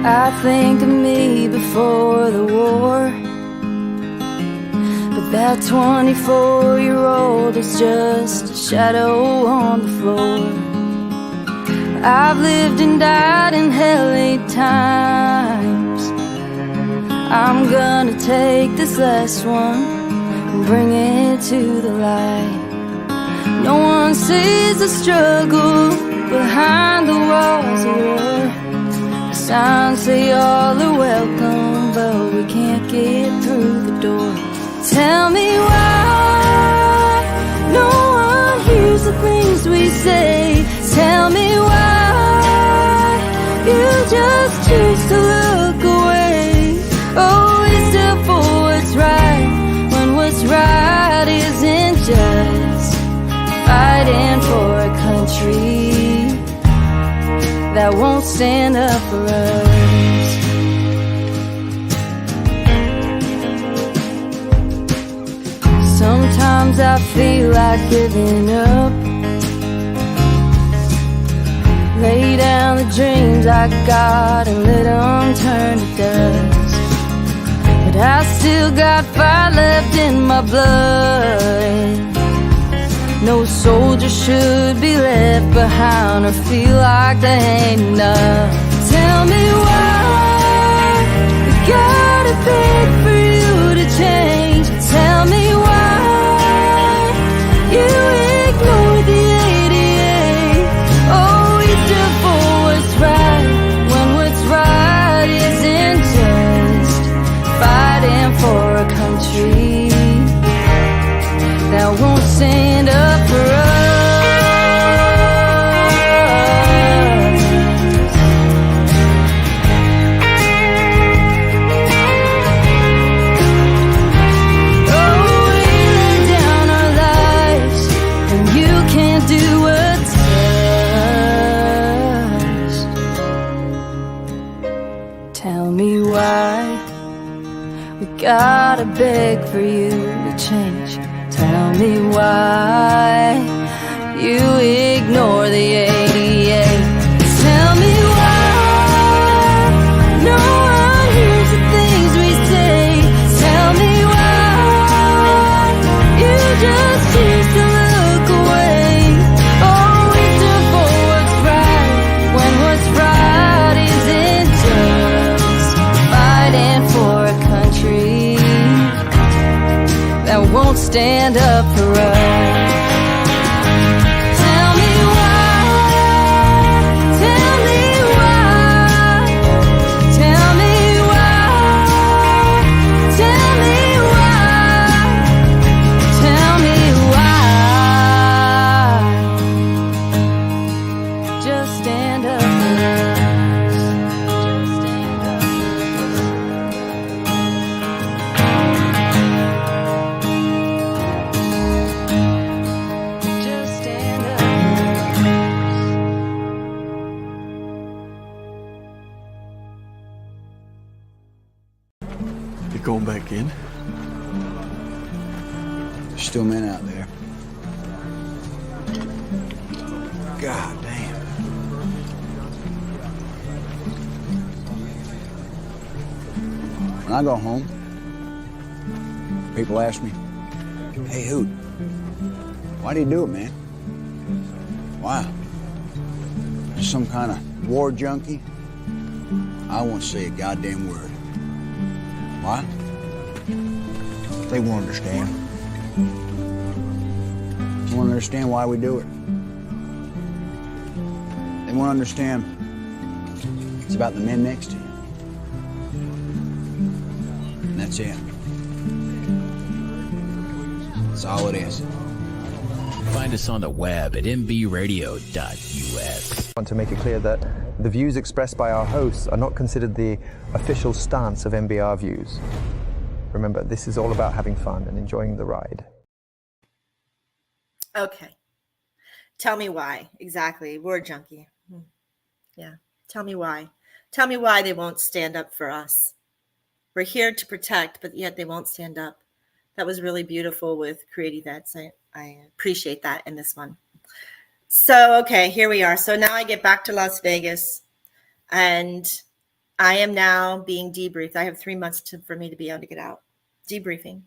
I think of me before the war, but that 24-year-old is just a shadow on the floor. I've lived and died in hell 8 times. I'm gonna take this last one and bring it to the light. No one sees the struggle behind the walls of war. The signs say all are welcome, but we can't get through the door. Tell me why no one hears the things we say. Tell me why you just choose to look away. Always step for what's right, when what's right isn't just fighting for a country that won't stand up for us. Sometimes I feel like giving up. Lay down the dreams I got and let them turn to dust. But I still got fire left in my blood. No soldier should be left behind or feel like they ain't enough. Tell me why we gotta beg for you to change. Tell me why you ignore the 88. Always do for what's right, when what's right isn't just fighting for a country that won't stand up for us. Oh, we lay down our lives, and you can't do what's us. Tell me why we gotta beg for you to change. Tell me why you ignore the 88. Tell me why no one hears the things we say. Tell me why you just choose to look won't stand up for us. Tell me why, tell me why, tell me why, tell me why, tell me why. Just stand up for us. Just stand up for us. Just stand up for us. You going back in? There's still men out there. God damn. When I go home, people ask me, "Hey, Hoot, why do you do it, man? Wow. You're some kind of war junkie?" I won't say a goddamn word. Why? They won't understand. They won't understand why we do it. They won't understand it's about the men next to you. And that's it. That's all it is. Find us on the web at mbradio.us. I want to make it clear that the views expressed by our hosts are not considered the official stance of MBR views. Remember, this is all about having fun and enjoying the ride. Okay. Tell me why. Exactly. Word junkie. Yeah. Tell me why. Tell me why they won't stand up for us. We're here to protect, but yet they won't stand up. That was really beautiful with creating that. So I appreciate that in this one. So, okay, here we are. So now I get back to Las Vegas and I am now being debriefed. I have 3 months for me to be able to get out. Debriefing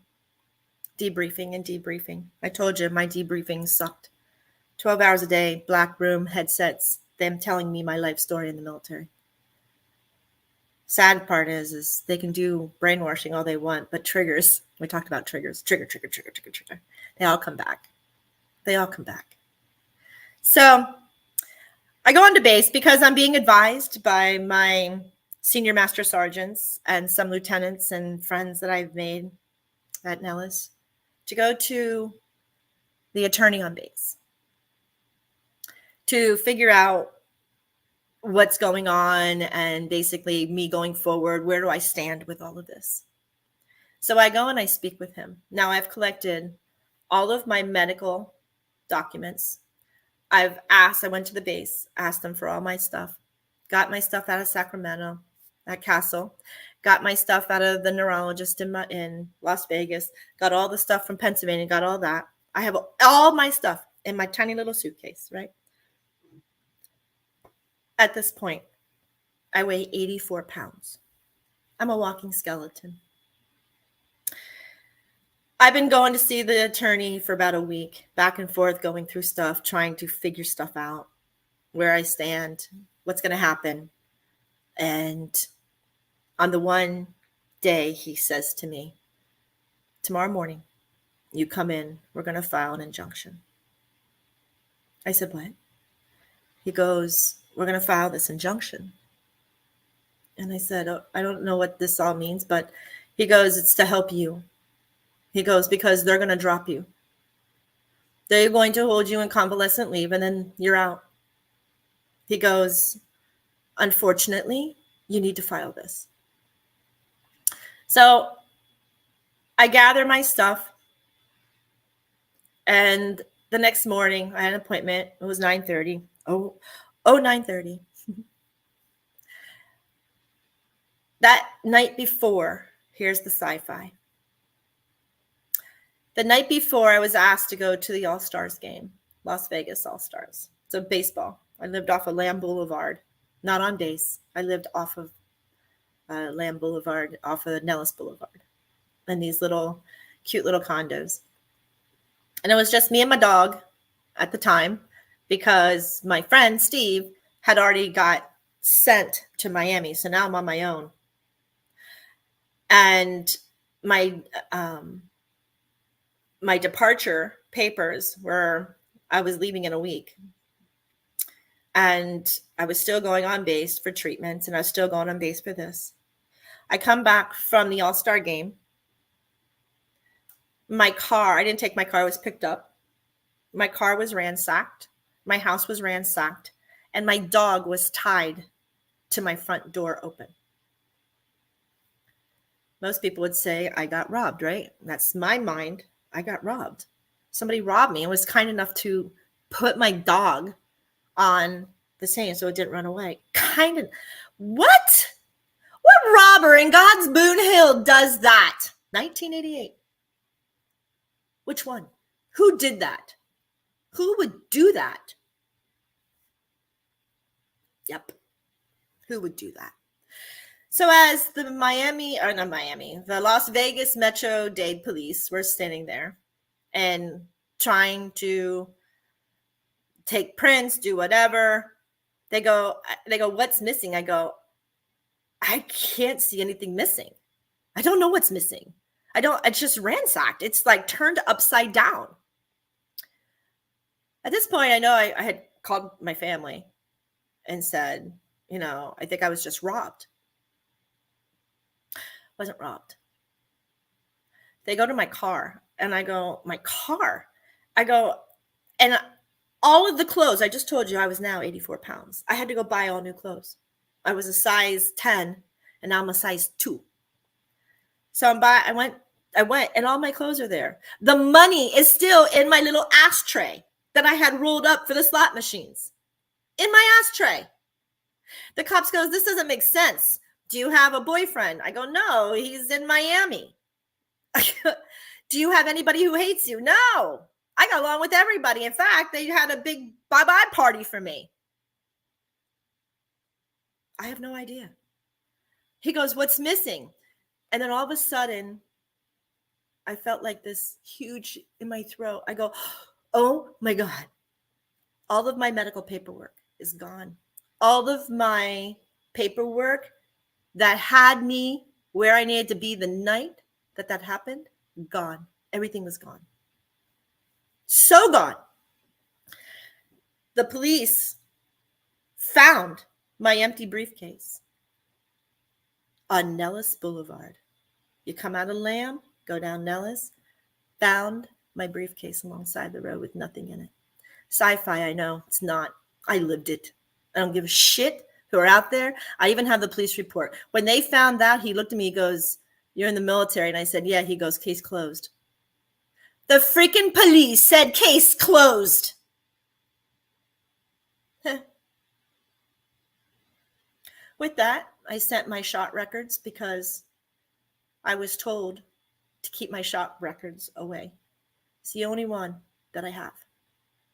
and debriefing. I told you my debriefing sucked. 12 hours a day, black room, headsets, them telling me my life story in the military. Sad part is they can do brainwashing all they want, but triggers, we talked about triggers, trigger. They all come back. So I go on to base because I'm being advised by my senior master sergeants and some lieutenants and friends that I've made at Nellis to go to the attorney on base to figure out what's going on and basically me going forward. Where do I stand with all of this? So I go and I speak with him. Now I've collected all of my medical documents. I went to the base, asked them for all my stuff, got my stuff out of Sacramento at Castle, got my stuff out of the neurologist in Las Vegas, got all the stuff from Pennsylvania, got all that. I have all my stuff in my tiny little suitcase, right? At this point, I weigh 84 pounds. I'm a walking skeleton. I've been going to see the attorney for about a week, back and forth, going through stuff, trying to figure stuff out, where I stand, what's going to happen. And on the one day, he says to me, tomorrow morning, you come in, we're going to file an injunction. I said, what? He goes, we're going to file this injunction. And I said, oh, I don't know what this all means, but he goes, it's to help you. He goes, because they're going to drop you. They're going to hold you in convalescent leave and then you're out. He goes, unfortunately, you need to file this. So I gather my stuff. And the next morning, I had an appointment. It was 9:30. 9:30. That night before, here's the sci-fi. The night before, I was asked to go to the All-Stars game, Las Vegas All-Stars. So baseball. I lived off of Lamb Boulevard, not on base. I lived off of Lamb Boulevard, off of Nellis Boulevard, in these cute little condos. And it was just me and my dog at the time because my friend Steve had already got sent to Miami. So now I'm on my own. And my my departure papers were I was leaving in a week. And I was still going on base for treatments, and I was still going on base for this. I come back from the All-Star game. My car, I didn't take my car, it was picked up. My car was ransacked. My house was ransacked. And my dog was tied to my front door open. Most people would say I got robbed, right? That's my mind. I got robbed. Somebody robbed me and was kind enough to put my dog on the same so it didn't run away. Kind of. What robber in God's Boone Hill does that? 1988. Which one? Who did that? Who would do that? Yep. Who would do that? So as the the Las Vegas Metro-Dade police were standing there and trying to take prints, do whatever, they go, what's missing? I go, I can't see anything missing. I don't know what's missing. It's just ransacked. It's like turned upside down. At this point, I know I had called my family and said, I think I was just robbed. Wasn't robbed. They go to my car and I go, my car? I go, and all of the clothes, I just told you I was now 84 pounds. I had to go buy all new clothes. I was a size 10 and now I'm a size 2. So I went and all my clothes are there. The money is still in my little ashtray that I had rolled up for the slot machines. In my ashtray. The cops goes, this doesn't make sense. Do you have a boyfriend? I go, no, he's in Miami. Do you have anybody who hates you? No, I got along with everybody. In fact, they had a big bye-bye party for me. I have no idea. He goes, what's missing? And then all of a sudden, I felt like this huge in my throat. I go, oh my God. All of my medical paperwork is gone. All of my paperwork that had me where I needed to be the night that happened, gone. Everything was gone. So gone. The police found my empty briefcase on Nellis Boulevard. You come out of Lamb, go down Nellis, found my briefcase alongside the road with nothing in it. SCYFY, I know, it's not. I lived it. I don't give a shit who are out there. I even have the police report. When they found out, he looked at me, he goes, you're in the military. And I said, yeah. He goes, case closed. The freaking police said case closed. With that, I sent my shot records because I was told to keep my shot records away. It's the only one that I have.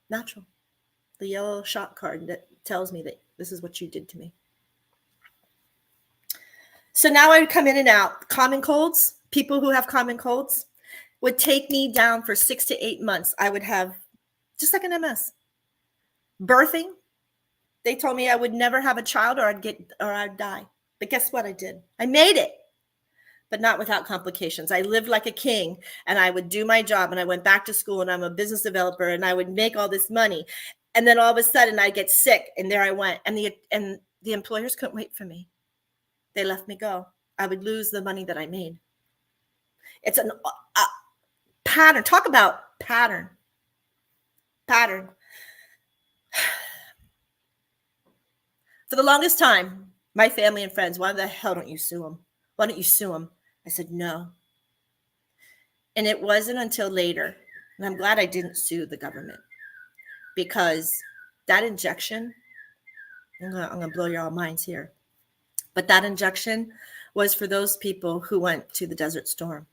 Natural. The yellow shot card that tells me that this is what you did to me. So now I would come in and out. Common colds, people who have common colds would take me down for 6 to 8 months. I would have just like an MS. Birthing, they told me I would never have a child or I'd die. But guess what I did? I made it, but not without complications. I lived like a king and I would do my job and I went back to school and I'm a business developer and I would make all this money. And then all of a sudden I get sick and there I went. And the employers couldn't wait for me. They let me go. I would lose the money that I made. It's a pattern. Talk about pattern. Pattern. For the longest time, my family and friends, why the hell don't you sue him? Why don't you sue him? I said, no. And it wasn't until later, and I'm glad I didn't sue the government, because that injection, I'm gonna blow your all minds here, but that injection was for those people who went to the Desert Storm.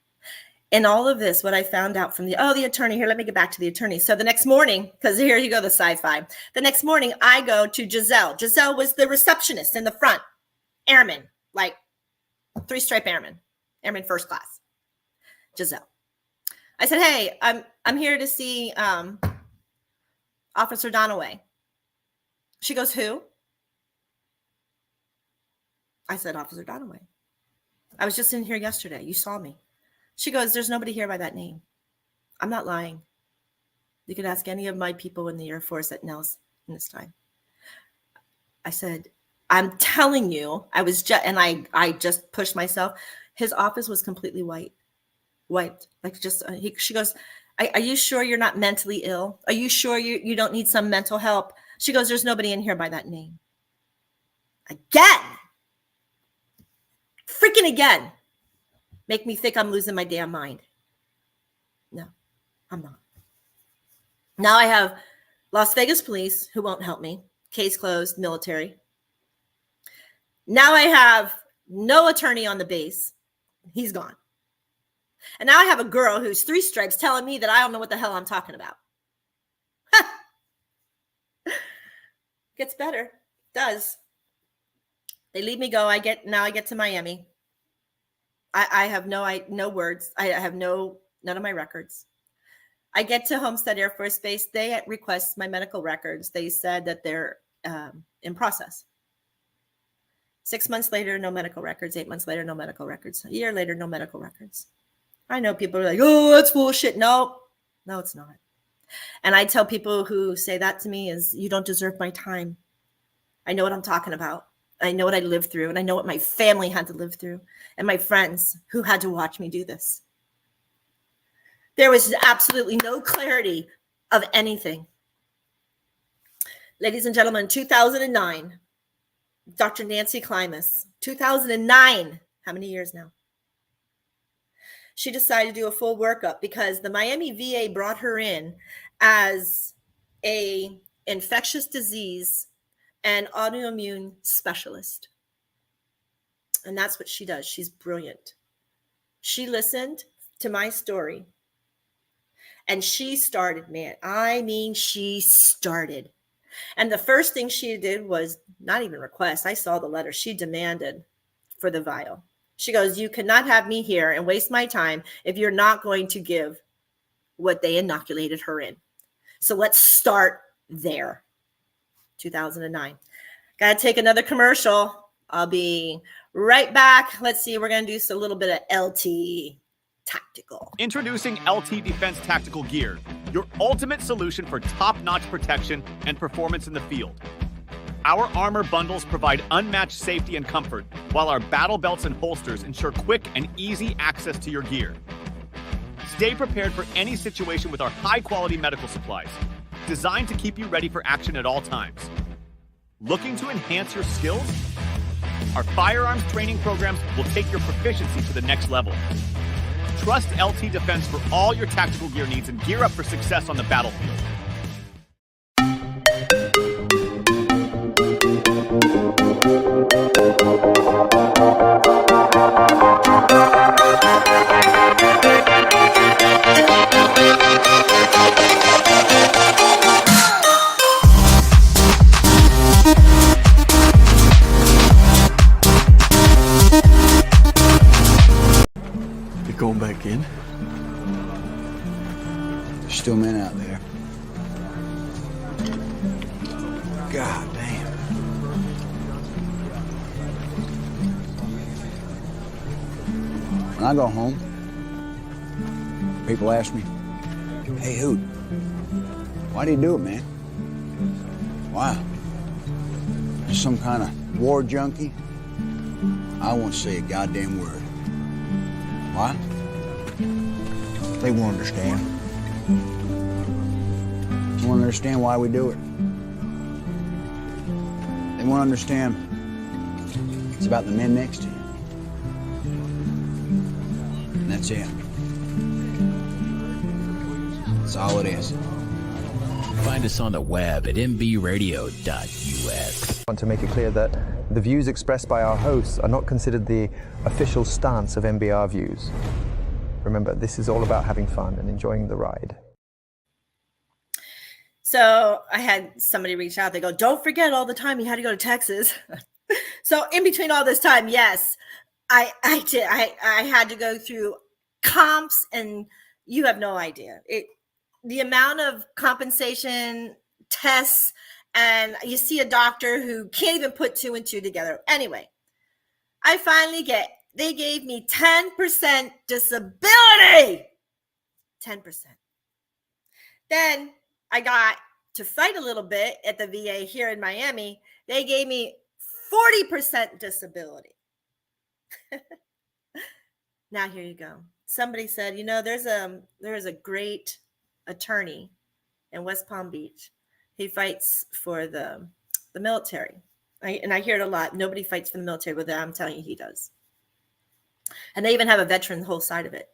And all of this, what I found out from the attorney here, let me get back to the attorney. So the next morning, because here you go, the SCYFY. The next morning, I go to Giselle. Giselle was the receptionist in the front, airman, like 3-stripe airman first class. Giselle. I said, hey, I'm here to see Officer Donaway. She goes, who? I said, Officer Donaway. I was just in here yesterday. You saw me. She goes, there's nobody here by that name. I'm not lying. You could ask any of my people in the Air Force at Nels in this time. I said, I'm telling you, I was just, and I just pushed myself. His office was completely wiped. Like just, she goes, are you sure you're not mentally ill? Are you sure you don't need some mental help? She goes, there's nobody in here by that name. Again. Freaking again. Make me think I'm losing my damn mind. No, I'm not. Now I have Las Vegas police who won't help me. Case closed, military. Now I have no attorney on the base. He's gone. And now I have a girl who's 3 stripes telling me that I don't know what the hell I'm talking about. Gets better. It does. They leave me go. I get to Miami. I have no words. I have none of my records. I get to Homestead Air Force Base. They request my medical records. They said that they're in process. 6 months later, no medical records. 8 months later, no medical records. A year later, no medical records. I know people are like, oh, that's bullshit. No, it's not. And I tell people who say that to me is, you don't deserve my time. I know what I'm talking about. I know what I lived through, and I know what my family had to live through, and my friends who had to watch me do this. There was absolutely no clarity of anything. Ladies and gentlemen, 2009, Dr. Nancy Klimas, 2009, how many years now? She decided to do a full workup because the Miami VA brought her in as a infectious disease and autoimmune specialist. And that's what she does. She's brilliant. She listened to my story and she started, man. I mean, she started. And the first thing she did was not even request. I saw the letter. She demanded for the vial. She goes, you cannot have me here and waste my time if you're not going to give what they inoculated her in. So let's start there. 2009. Got to take another commercial. I'll be right back. Let's see. We're going to do a little bit of LT Tactical. Introducing LT Defense Tactical Gear, your ultimate solution for top-notch protection and performance in the field. Our armor bundles provide unmatched safety and comfort, while our battle belts and holsters ensure quick and easy access to your gear. Stay prepared for any situation with our high-quality medical supplies, designed to keep you ready for action at all times. Looking to enhance your skills? Our firearms training programs will take your proficiency to the next level. Trust LT Defense for all your tactical gear needs and gear up for success on the battlefield. Going back in? There's still men out there. God damn. When I go home, people ask me, hey, Hoot, why do you do it, man? Wow. You're some kind of war junkie? I won't say a goddamn word. Why? They won't understand. They won't understand why we do it. They won't understand it's about the men next to you. And that's it. That's all it is. Find us on the web at mbradio.us. I want to make it clear that the views expressed by our hosts are not considered the official stance of MBR Views. Remember, this is all about having fun and enjoying the ride. So I had somebody reach out. They go, don't forget all the time you had to go to Texas. So in between all this time, yes, I did. I had to go through comps, and you have no idea. The amount of compensation tests, and you see a doctor who can't even put 2 and 2 together. Anyway, I finally they gave me 10% disability. 10%. Then I got to fight a little bit at the VA here in Miami. They gave me 40% disability. Now here you go. Somebody said, you know, there is a great attorney in West Palm Beach. He fights for the military. I hear it a lot. Nobody fights for the military, but I'm telling you, he does. And they even have a veteran whole side of it.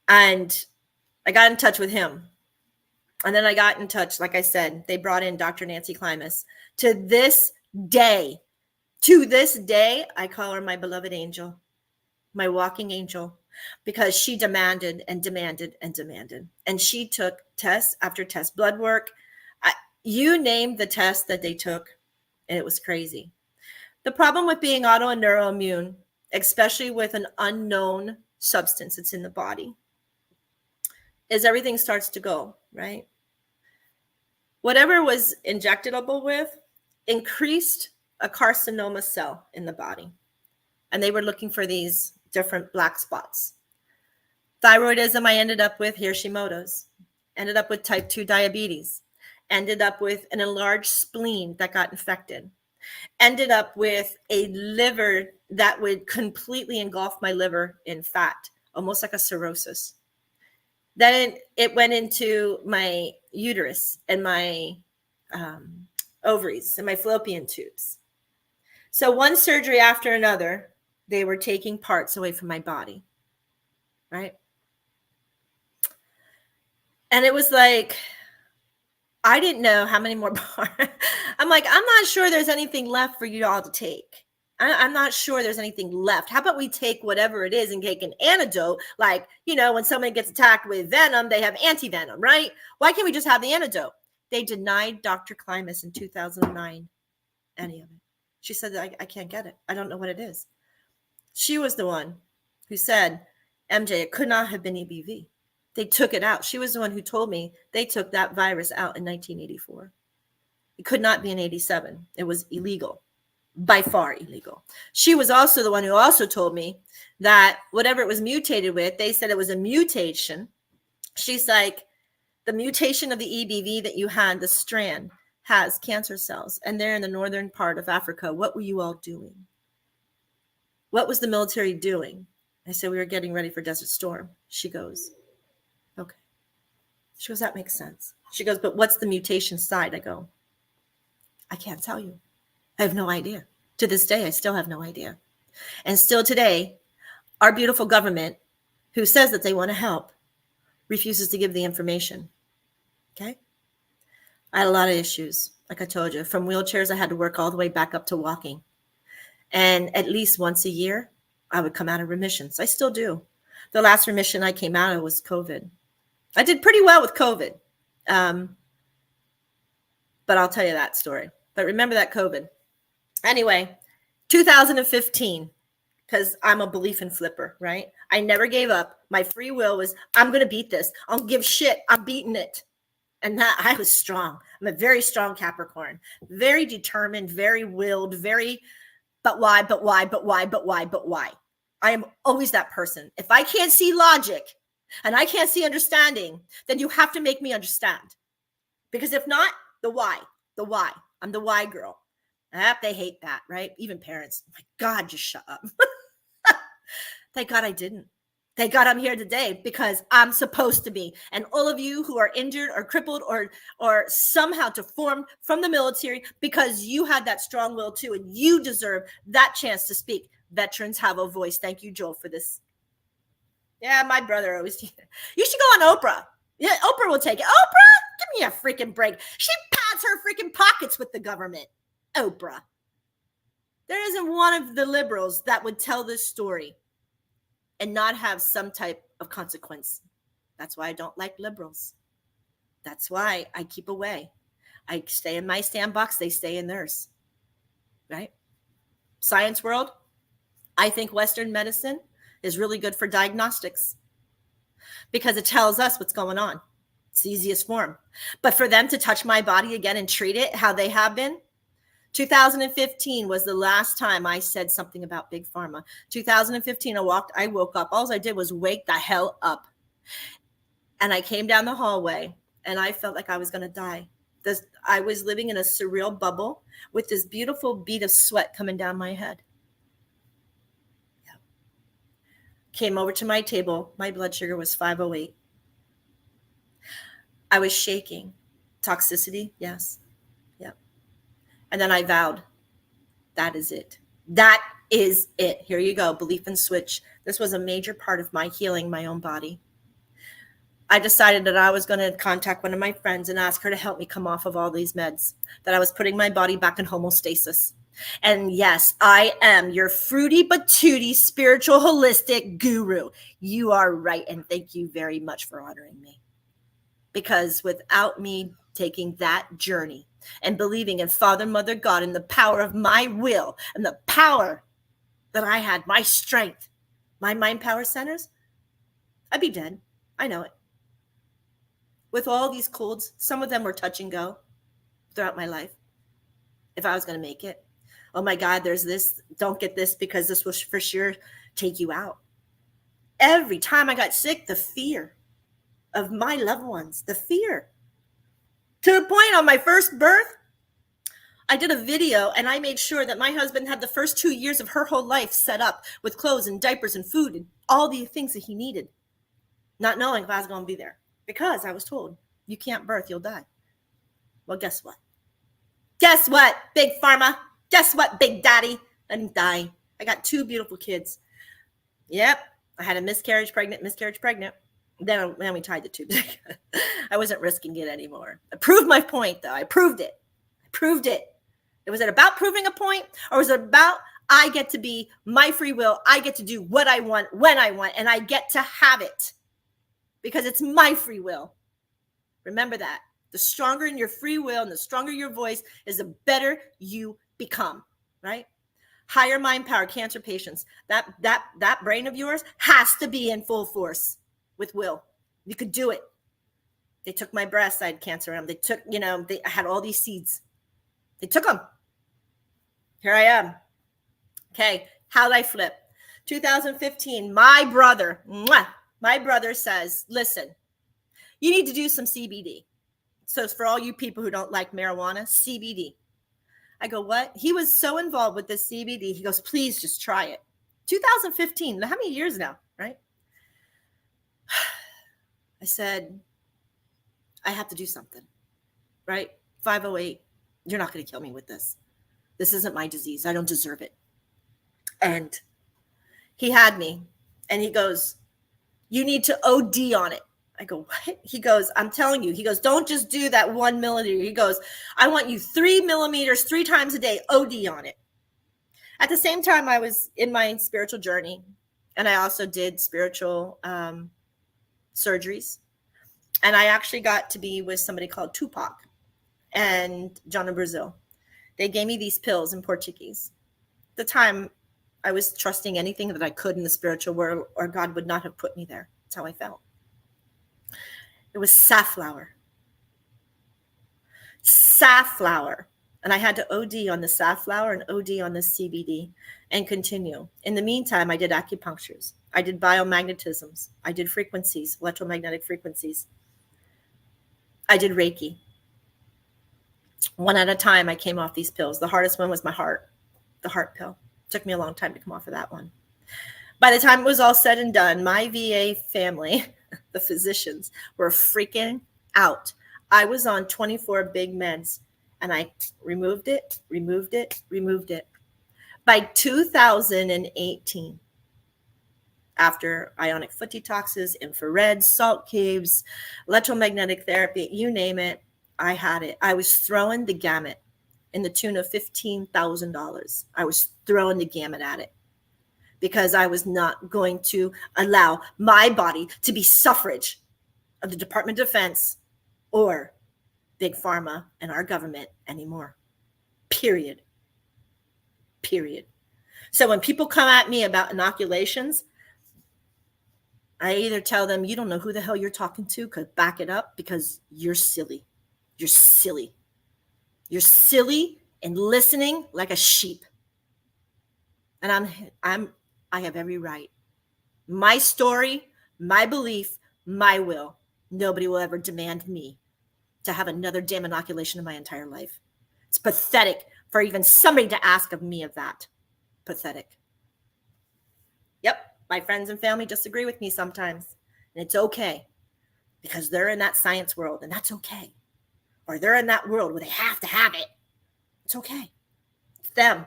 And I got in touch with him. And then I got in touch, like I said, they brought in Dr. Nancy Klimas. To this day, I call her my beloved angel, my walking angel, because she demanded and demanded and demanded. And she took test after test, blood work. You named the test that they took, and it was crazy. The problem with being auto and neuroimmune, especially with an unknown substance that's in the body, is everything starts to go, right? Whatever was injectable with increased a carcinoma cell in the body. And they were looking for these different black spots. Thyroidism, I ended up with Hashimoto's, ended up with type 2 diabetes, ended up with an enlarged spleen that got infected, ended up with a liver that would completely engulf my liver in fat, almost like a cirrhosis. Then it went into my uterus and my ovaries and my fallopian tubes. So one surgery after another, they were taking parts away from my body, right? And it was like, I didn't know how many more parts. I'm like, I'm not sure there's anything left for you all to take. I'm not sure there's anything left. How about we take whatever it is and take an antidote? Like, you know, when somebody gets attacked with venom, they have anti-venom, right? Why can't we just have the antidote? They denied Dr. Klimas in 2009 any of it. She said, I can't get it. I don't know what it is. She was the one who said, MJ, it could not have been EBV. They took it out. She was the one who told me they took that virus out in 1984. It could not be in 87. It was illegal. By far illegal. She was also the one who also told me that whatever it was mutated with, they said it was a mutation. She's like, the mutation of the EBV that you had, the strand, has cancer cells, and they're in the northern part of Africa. What were you all doing? What was the military doing? I said, we were getting ready for Desert Storm. She goes, okay. She goes, that makes sense. She goes, but what's the mutation side? I go, I can't tell you. I have no idea. To this day, I still have no idea. And still today, our beautiful government, who says that they want to help, refuses to give the information. Okay? I had a lot of issues, like I told you. From wheelchairs, I had to work all the way back up to walking. And at least once a year, I would come out of remissions. I still do. The last remission I came out of was COVID. I did pretty well with COVID. But I'll tell you that story. But remember that COVID. Anyway, 2015, because I'm a belief in flipper, right? I never gave up. My free will was, I'm going to beat this. I'll give shit. I'm beating it. And that I was strong. I'm a very strong Capricorn, very determined, very willed, very, but why? I am always that person. If I can't see logic and I can't see understanding, then you have to make me understand. Because if not, the why. I'm the why girl. They hate that, right? Even parents. My God, just shut up. Thank God I didn't. Thank God I'm here today because I'm supposed to be. And all of you who are injured or crippled or somehow deformed from the military, because you had that strong will too, and you deserve that chance to speak. Veterans have a voice. Thank you, Joel, for this. Yeah, my brother always. You should go on Oprah. Yeah, Oprah will take it. Oprah, give me a freaking break. She pads her freaking pockets with the government. Oprah. There isn't one of the liberals that would tell this story and not have some type of consequence. That's why I don't like liberals. That's why I keep away. I stay in my sandbox. They stay in theirs. Right? Science world. I think Western medicine is really good for diagnostics because it tells us what's going on. It's the easiest form. But for them to touch my body again and treat it how they have been, 2015 was the last time I said something about Big Pharma. 2015, I woke up. All I did was wake the hell up. And I came down the hallway and I felt like I was going to die. I was living in a surreal bubble with this beautiful bead of sweat coming down my head. Yeah. Came over to my table. My blood sugar was 508. I was shaking. Toxicity, yes. Yeah. And then I vowed, that is it. That is it. Here you go. Belief and switch. This was a major part of my healing my own body. I decided that I was going to contact one of my friends and ask her to help me come off of all these meds, that I was putting my body back in homeostasis. And yes, I am your fruity but tooty spiritual holistic guru. You are right. And thank you very much for honoring me. Because without me taking that journey and believing in Father, Mother, God, and the power of my will and the power that I had, my strength, my mind power centers, I'd be dead. I know it. With all these colds, some of them were touch and go throughout my life. If I was going to make it, oh my God, there's this, don't get this because this will for sure take you out. Every time I got sick, the fear of my loved ones, the fear. To the point on my first birth, I did a video and I made sure that my husband had the first 2 years of her whole life set up with clothes and diapers and food and all the things that he needed, not knowing if I was going to be there. Because I was told, you can't birth, you'll die. Well, guess what? Guess what, Big Pharma? Guess what, Big Daddy? I didn't die. I got 2 beautiful kids. Yep, I had a miscarriage, pregnant. Then we tied the tubes. I wasn't risking it anymore. I proved my point, though. I proved it. Was it about proving a point, or was it about I get to be my free will? I get to do what I want, when I want, and I get to have it. Because it's my free will. Remember that. The stronger in your free will and the stronger your voice is, the better you become, right? Higher mind power, cancer patients. That brain of yours has to be in full force with will. You could do it. They took my breasts. I had cancer in them. They took, I had all these seeds. They took them. Here I am. Okay. How'd I flip? 2015, my brother says, listen, you need to do some CBD. So it's for all you people who don't like marijuana, CBD. I go, what? He was so involved with this CBD. He goes, please just try it. 2015, how many years now, right? I said, I have to do something, right? 508, you're not going to kill me with this. This isn't my disease. I don't deserve it. And he had me, and he goes, you need to OD on it. I go, what? He goes, I'm telling you. He goes, don't just do that 1 millimeter. He goes, I want you 3 millimeters 3 times a day, OD on it. At the same time, I was in my spiritual journey, and I also did spiritual surgeries. And I actually got to be with somebody called Tupac and John in Brazil. They gave me these pills in Portuguese. At the time, I was trusting anything that I could in the spiritual world, or God would not have put me there. That's how I felt. It was safflower. And I had to OD on the safflower and OD on the CBD and continue. In the meantime, I did acupunctures. I did biomagnetisms. I did frequencies, electromagnetic frequencies. I did Reiki. One at a time, I came off these pills. The hardest one was the heart pill. Took me a long time to come off of that one. By the time it was all said and done, my VA family, the physicians, were freaking out. I was on 24 big meds, and I removed it. By 2018, after ionic foot detoxes, infrared, salt caves, electromagnetic therapy, you name it, I had it. I was throwing the gamut in the tune of $15,000. I was throwing the gamut at it because I was not going to allow my body to be suffrage of the Department of Defense or Big Pharma and our government anymore. Period. So when people come at me about inoculations, I either tell them, you don't know who the hell you're talking to, could back it up because you're silly. You're silly and listening like a sheep. And I have every right. My story, my belief, my will. Nobody will ever demand me to have another damn inoculation in my entire life. It's pathetic for even somebody to ask of me of that. Pathetic. Yep, my friends and family disagree with me sometimes, and it's okay because they're in that science world, and that's okay. Or they're in that world where they have to have it. It's okay. It's them.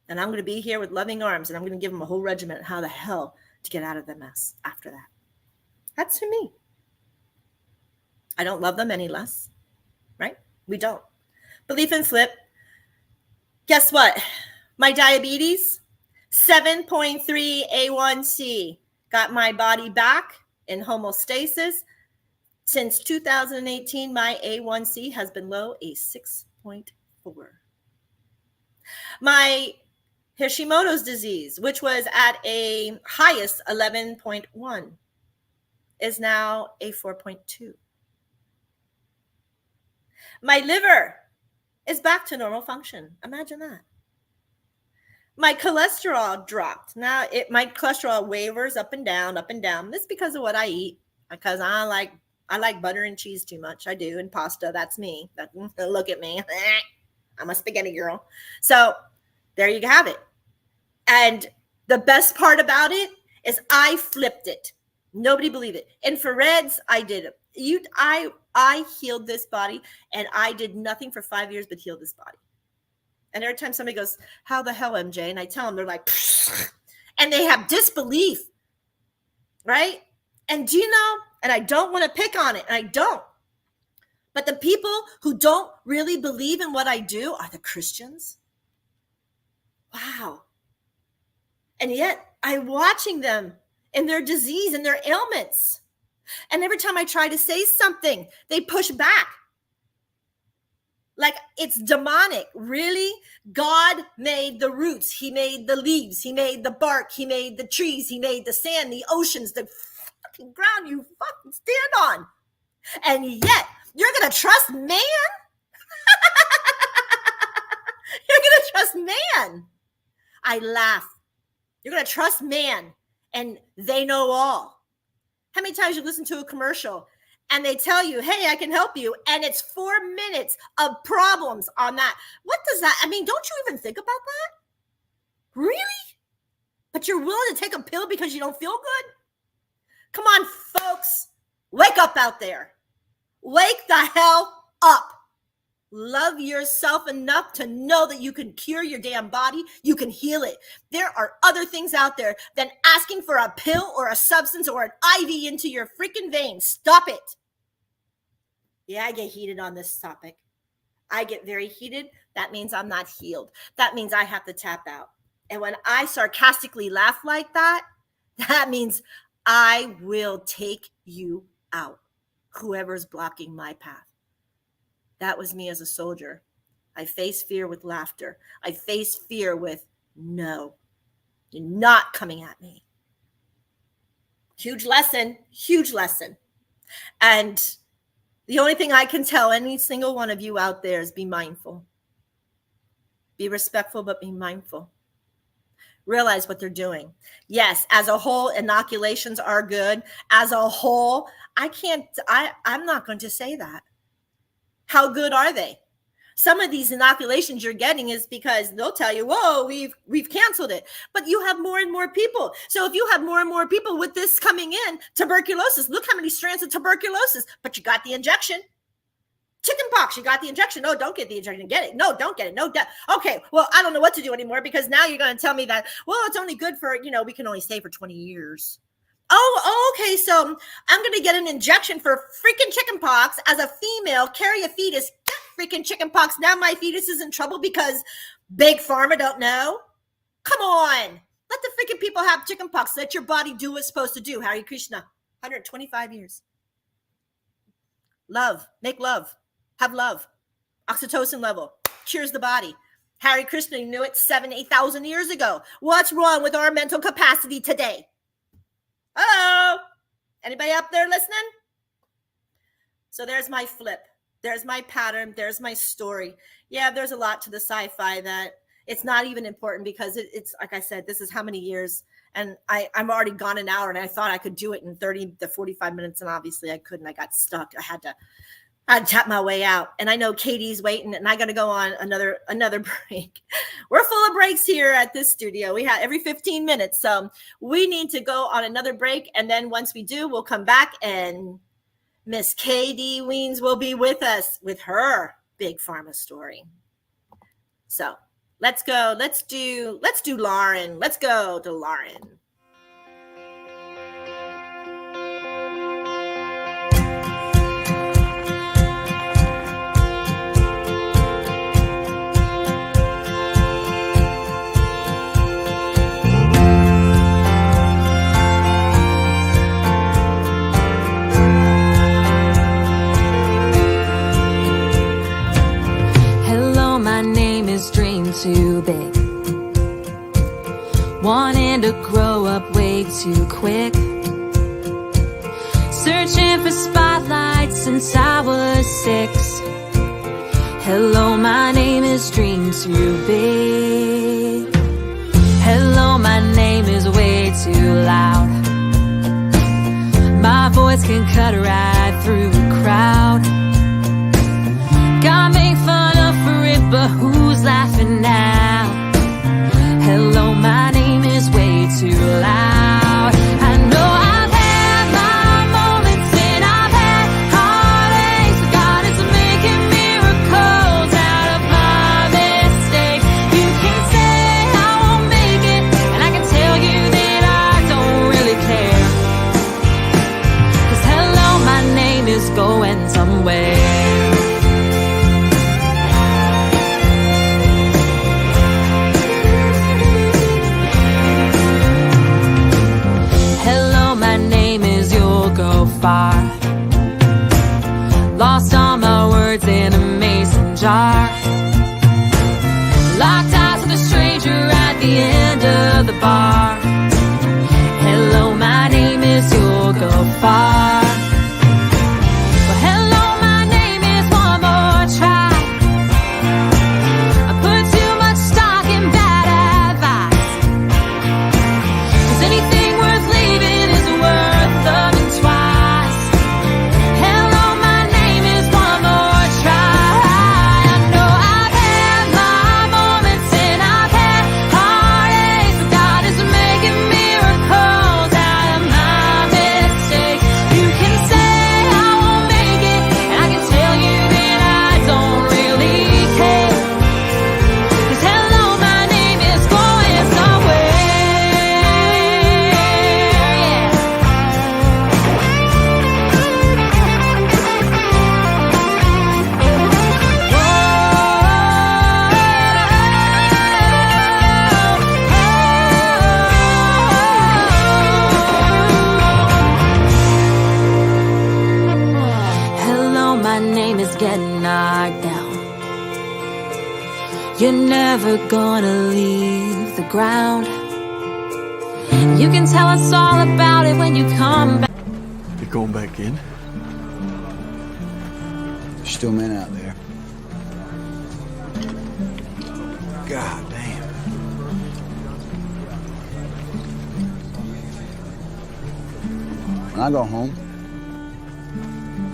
And I'm going to be here with loving arms, and I'm going to give them a whole regimen on how the hell to get out of the mess after that. That's for me. I don't love them any less, right? We don't. Belief and flip. Guess what? My diabetes, 7.3 A1C, got my body back in homeostasis. Since 2018, my A1C has been low, a 6.4. My Hashimoto's disease, which was at a highest 11.1, is now a 4.2. My liver is back to normal function. Imagine that. My cholesterol dropped. Now my cholesterol wavers up and down, up and down. This is because of what I eat, because I like butter and cheese too much. I do, and pasta. That's me. Look at me. I'm a spaghetti girl. So there you have it. And the best part about it is I flipped it. Nobody believed it. Infrareds, I did it. I healed this body, and I did nothing for 5 years but heal this body. And every time somebody goes, how the hell, MJ? And I tell them, they're like, pfft, and they have disbelief, right? And do you know, and I don't want to pick on it, and I don't, but the people who don't really believe in what I do are the Christians. Wow. And yet I'm watching them in their disease and their ailments. And every time I try to say something, they push back. Like it's demonic. Really? God made the roots. He made the leaves. He made the bark. He made the trees. He made the sand, the oceans, the fucking ground you fucking stand on. And yet you're going to trust man? You're going to trust man? I laugh. You're going to trust man, and they know all. How many times you listen to a commercial and they tell you, hey, I can help you, and it's 4 minutes of problems on that? What does that, I mean, don't you even think about that? Really? But you're willing to take a pill because you don't feel good? Come on, folks. Wake up out there. Wake the hell up. Love yourself enough to know that you can cure your damn body. You can heal it. There are other things out there than asking for a pill or a substance or an IV into your freaking veins. Stop it. Yeah, I get heated on this topic. I get very heated. That means I'm not healed. That means I have to tap out. And when I sarcastically laugh like that, that means I will take you out, whoever's blocking my path. That was me as a soldier. I face fear with laughter. I face fear with, no, you're not coming at me. Huge lesson, huge lesson. And the only thing I can tell any single one of you out there is be mindful. Be respectful, but be mindful. Realize what they're doing. Yes, as a whole, inoculations are good. As a whole, I'm not going to say that. How good are they? Some of these inoculations you're getting is because they'll tell you, whoa, we've canceled it. But you have more and more people. So if you have more and more people with this coming in, tuberculosis, look how many strands of tuberculosis, but you got the injection. Chickenpox, you got the injection. No, don't get the injection. Get it. No, don't get it. No, okay, well, I don't know what to do anymore because now you're going to tell me that, well, it's only good for, we can only stay for 20 years. Oh, okay, so I'm going to get an injection for freaking chickenpox as a female, carry a fetus, get freaking chickenpox. Now my fetus is in trouble because Big Pharma don't know? Come on. Let the freaking people have chickenpox. Let your body do what it's supposed to do. Hare Krishna. 125 years. Love. Make love. Have love. Oxytocin level. Cures the body. Hare Krishna knew it 8,000 years ago. What's wrong with our mental capacity today? Hello? Anybody up there listening? So there's my flip. There's my pattern. There's my story. Yeah, there's a lot to the sci-fi that it's not even important because it's like I said, this is how many years. And I'm already gone an hour and I thought I could do it in 30 to 45 minutes. And obviously I couldn't. I got stuck. I had to I'd tap my way out, and I know Katie's waiting, and I got to go on another break. We're full of breaks here at this studio. We have every 15 minutes, so we need to go on another break, and then once we do, we'll come back, and Miss Katie Weens will be with us with her Big Pharma story. So let's go. Let's do Lauren. Let's go to Lauren. Too big, wanting to grow up way too quick, searching for spotlights since I was 6. Hello, my name is Dream Too Big. Hello, my name is way too loud. My voice can cut right through a crowd. Got made fun of for it, but who's laughing now? Hello, my name is way too loud. I know I've had my moments and I've had heartaches. God is making miracles out of my mistakes. You can say I won't make it, and I can tell you that I don't really care. 'Cause hello, my name is going somewhere. Far. Lost all my words in a mason jar. Locked eyes with a stranger at the end of the bar. Hello, my name is You'll Go Far. Well, hello, my name is One More Try. I put too much stock in bad advice. 'Cause anything worth leaving is worth loving twice. You're never gonna leave the ground. You can tell us all about it when you come back. You're going back in? There's still men out there. God damn. When I go home,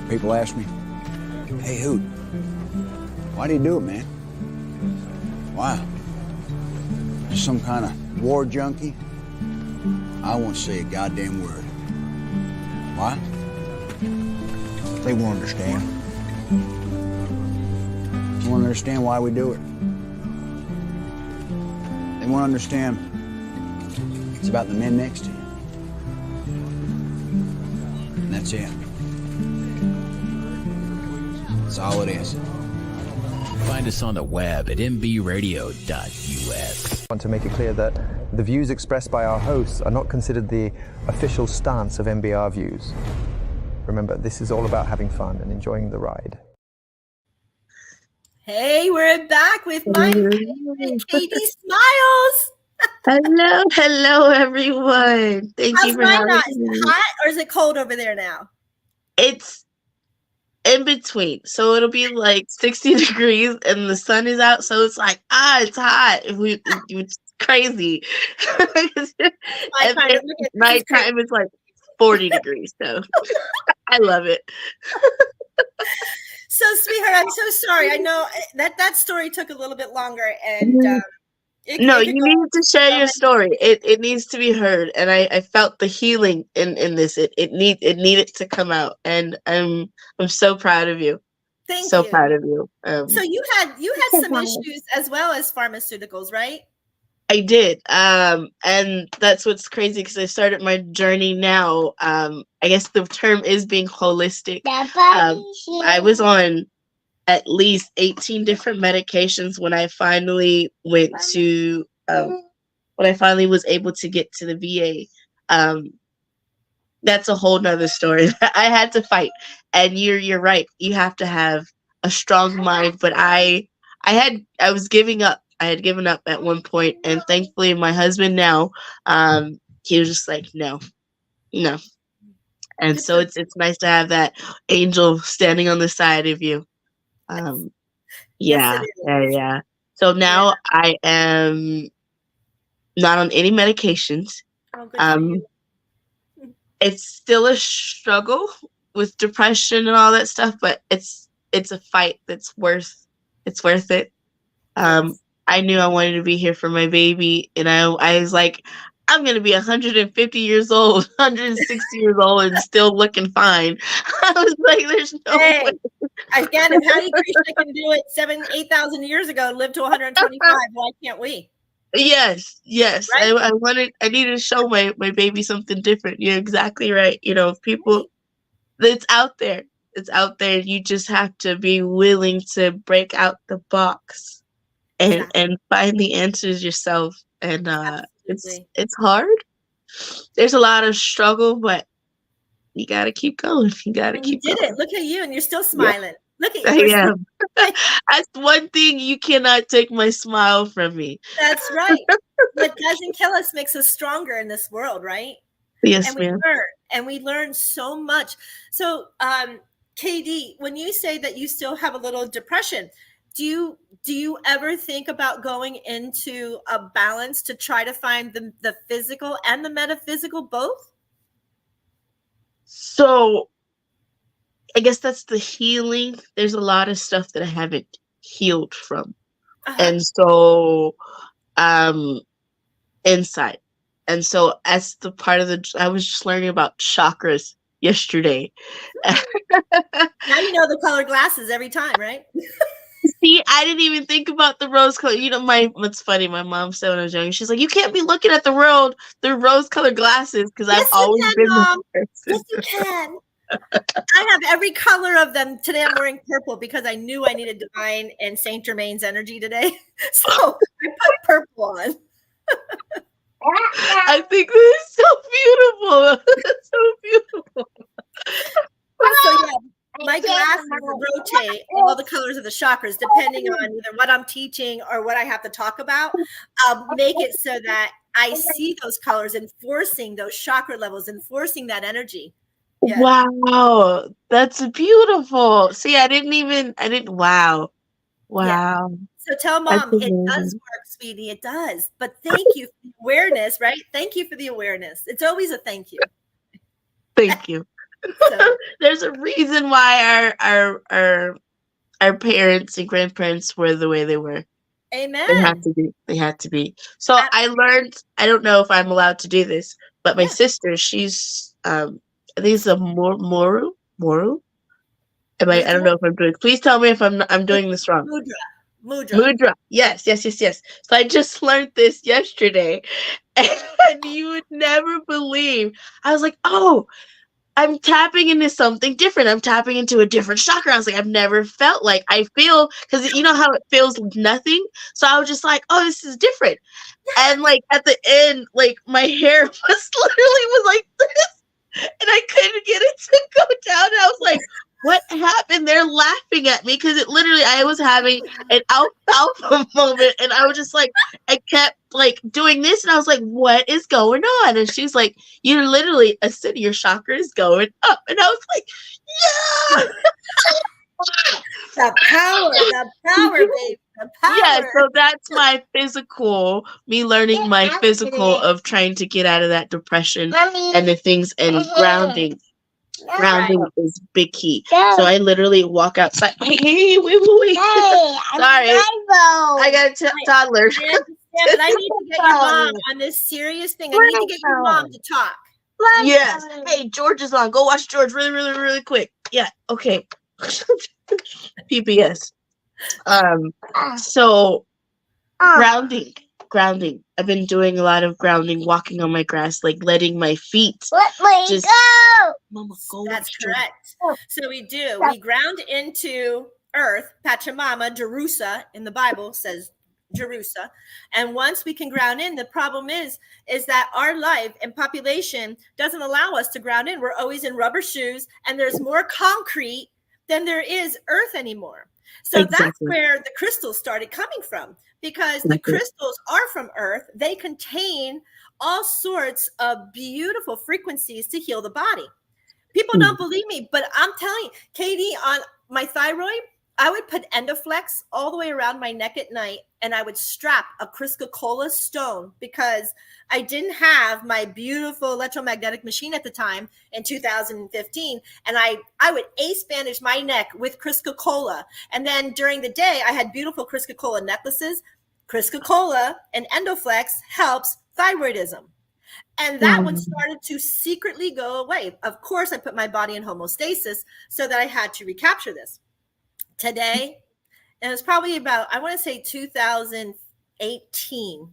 people ask me, "Hey, Hoot, why do you do it, man? Why? You some kind of war junkie?" I won't say a goddamn word. Why? They won't understand. They won't understand why we do it. They won't understand it's about the men next to you. And that's it. That's all it is. Find us on the web at mbradio.us. I want to make it clear that the views expressed by our hosts are not considered the official stance of MBR Views. Remember, this is all about having fun and enjoying the ride. Hey, we're back with my favorite Katie Smiles. Hello, everyone. Thank you for having me. Is it hot or is it cold over there now? It's in between. So it'll be like 60 degrees and the sun is out. So it's like, it's hot. It's crazy. Nighttime is like 40 degrees. So I love it. So, sweetheart, I'm so sorry. I know that story took a little bit longer, and No, it you could go need to share so your many. story. It needs to be heard, and I felt the healing in this. It needed to come out, and I'm so proud of you. Thank So you. proud of you. So you had some issues as well as pharmaceuticals, right? I did. And that's what's crazy because I started my journey now. I guess the term is being holistic. I was on at least 18 different medications when I finally went to when I finally was able to get to the VA. That's a whole nother story. I had to fight. And you're right. You have to have a strong mind. But I was giving up. I had given up at one point, and thankfully my husband now, he was just like, no. And so it's nice to have that angel standing on the side of you. Yes, it is. Yeah. So now I am not on any medications. Oh, good for you. It's still a struggle with depression and all that stuff, but it's a fight that's worth it. I knew I wanted to be here for my baby, and I was like, I'm gonna be 150 years old, 160 years old, and still looking fine. I was like, there's no way. Again, if Hare Krishna can do it 8,000 years ago and live to 125, why can't we? Yes. Right? I needed to show my baby something different. You're exactly right. People, it's out there. It's out there. You just have to be willing to break out the box and find the answers yourself. And it's hard. There's a lot of struggle, but you gotta keep going. You gotta keep going. You did it. Look at you, and you're still smiling. Look at I you. am. That's one thing you cannot take my smile from me. That's right. What doesn't kill us makes us stronger in this world, right? Yes, ma'am. We learn so much. So, KD, when you say that you still have a little depression, do you ever think about going into a balance to try to find the physical and the metaphysical both? So I guess that's the healing. There's a lot of stuff that I haven't healed from. And so inside. And so as the part of I was just learning about chakras yesterday. Now you know the color glasses every time, right? See, I didn't even think about the rose color. What's funny, my mom said when I was young, she's like, you can't be looking at the rose colored glasses because I've always been Mom. the person. Yes, you can. I have every color of them. Today I'm wearing purple because I knew I needed divine and Saint Germain's energy today. So I put purple on. I think this is so beautiful. It's so beautiful. So yeah, my glasses rotate all the colors of the chakras depending on either what I'm teaching or what I have to talk about. Make it so that I see those colors, enforcing those chakra levels, enforcing that energy. Yeah. Wow, that's beautiful. See, wow. Yeah. So tell Mom, it does work, sweetie. It does. But thank you for the awareness, right? Thank you for the awareness. It's always a thank you. Thank you. So. There's a reason why our parents and grandparents were the way they were. Amen. They had to be. So I learned, I don't know if I'm allowed to do this, but my sister, she's I think it's a Moru. I don't know if I'm doing. Please tell me if I'm doing this wrong. Mudra. Yes. So I just learned this yesterday, and you would never believe. I was like, oh, I'm tapping into something different. I'm tapping into a different chakra. I was like, I've never felt like I feel, because you know how it feels nothing. So I was just like, oh, this is different. And like at the end, like my hair was like this, and I couldn't get it to go down. And I was like, what happened? They're laughing at me because I was having an alpha moment, and I was just like, I kept like doing this, and I was like, what is going on? And she's like, you're literally your chakra is going up, and I was like, yeah. The power, babe. The power. Yeah, so that's my physical, me learning my physical of trying to get out of that depression and the things and grounding. grounding is big key. So I literally walk outside. Hey, wait. Sorry. I got a toddler. I understand, but I need to get your mom on this serious thing. I need to get your mom to talk. Yes. Hey, George is on. Go watch George really quick. Yeah. Okay. PPS. So grounding. I've been doing a lot of grounding, walking on my grass, like letting my feet just go. Mama, go. That's correct. So we do. We ground into earth. Pachamama, Jerusa in the Bible says Jerusa. And once we can ground in, the problem is that our life and population doesn't allow us to ground in. We're always in rubber shoes, and there's more concrete than there is earth anymore. So that's where the crystals started coming from, because the crystals are from earth. They contain all sorts of beautiful frequencies to heal the body. People don't believe me, but I'm telling you, Katie, on my thyroid, I would put Endoflex all the way around my neck at night, and I would strap a Coca-Cola stone, because I didn't have my beautiful electromagnetic machine at the time in 2015. And I would ace bandage my neck with Coca-Cola. And then during the day, I had beautiful Coca-Cola necklaces. Coca-Cola and Endoflex helps thyroidism. And that one started to secretly go away. Of course, I put my body in homeostasis so that I had to recapture this. Today, and it's probably about, I want to say 2018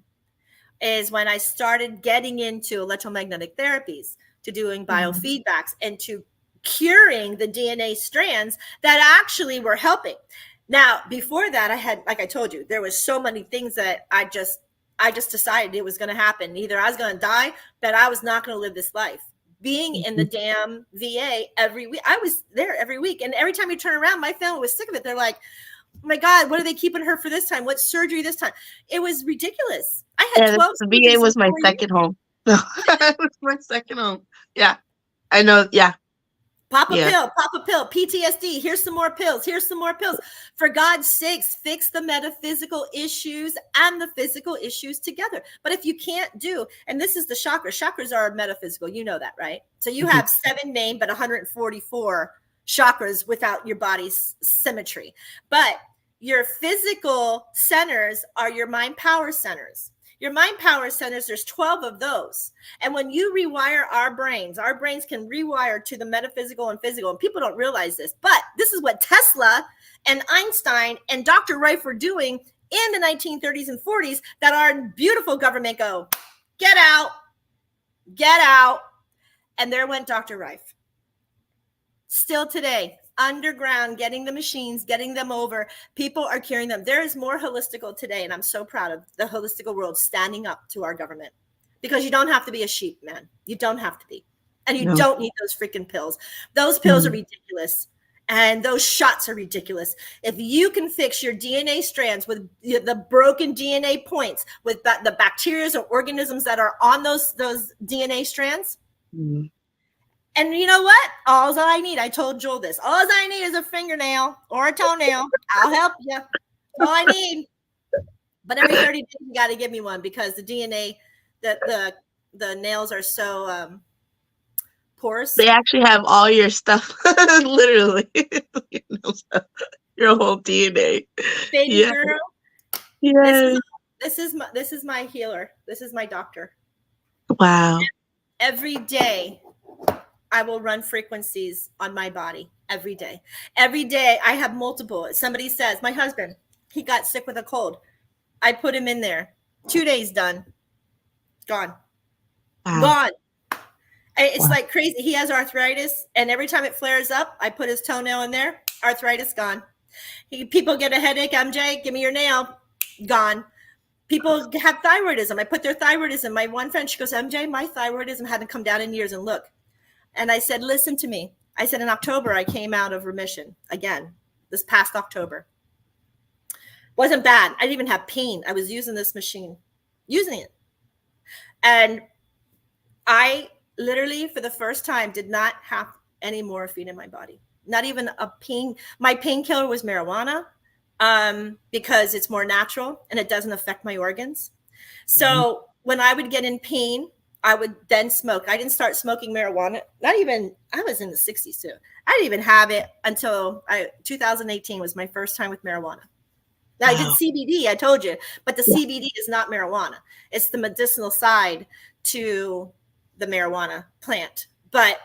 is when I started getting into electromagnetic therapies, to doing biofeedbacks, and to curing the DNA strands that actually were helping. Now, before that, I had, like I told you, there was so many things that I just decided it was going to happen. Either I was going to die, but I was not going to live this life. Being in the damn VA every week, I was there every week. And every time you turn around, my family was sick of it. They're like, oh my God, what are they keeping her for this time? What surgery this time? It was ridiculous. I had 12. The VA was my second home. It was my second home. Yeah, I know. Yeah. Pop a pill, PTSD. Here's some more pills. For God's sakes, fix the metaphysical issues and the physical issues together. But if you can't do, and this is the chakras are metaphysical. You know that, right? So you have 7 named, but 144 chakras without your body's symmetry. But your physical centers are your mind power centers. Your mind power centers, there's 12 of those. And when you rewire our brains can rewire to the metaphysical and physical. And people don't realize this, but this is what Tesla and Einstein and Dr. Rife were doing in the 1930s and 40s, that our beautiful government go, get out. And there went Dr. Rife. Still today, underground, getting the machines, getting them over. People are curing them. There is more holistical today, and I'm so proud of the holistical world standing up to our government, because you don't have to be a sheep, man. You don't have to be. And you don't need those freaking pills. Those pills are ridiculous, and those shots are ridiculous. If you can fix your DNA strands with the broken DNA points, with the bacteria or organisms that are on those DNA strands, and you know what? All I need, I told Joel this, all I need is a fingernail or a toenail. I'll help you. All I need. But every 30 days, you got to give me one, because the DNA, the nails are so porous. They actually have all your stuff, literally. Your whole DNA. Baby girl. Yes. This is my healer. This is my doctor. Wow. Every day, I will run frequencies on my body every day. Every day I have multiple. Somebody says, my husband, he got sick with a cold. I put him in there. 2 days done. Gone. Wow. Gone. It's like crazy. He has arthritis, and every time it flares up, I put his toenail in there. Arthritis gone. People get a headache. MJ, give me your nail. Gone. People have thyroidism. I put their thyroidism. My one friend, she goes, MJ, my thyroidism hadn't come down in years, and look. And I said, listen to me. I said, in October, I came out of remission again, this past October. Wasn't bad. I didn't even have pain. I was using this machine, using it. And I literally, for the first time, did not have any morphine in my body. Not even a pain. My painkiller was marijuana, because it's more natural and it doesn't affect my organs. So when I would get in pain, I would then smoke. I didn't start smoking marijuana. Not even, I was in the 60s too. I didn't even have it until 2018 was my first time with marijuana. Now, I did CBD, I told you, but the CBD is not marijuana. It's the medicinal side to the marijuana plant. But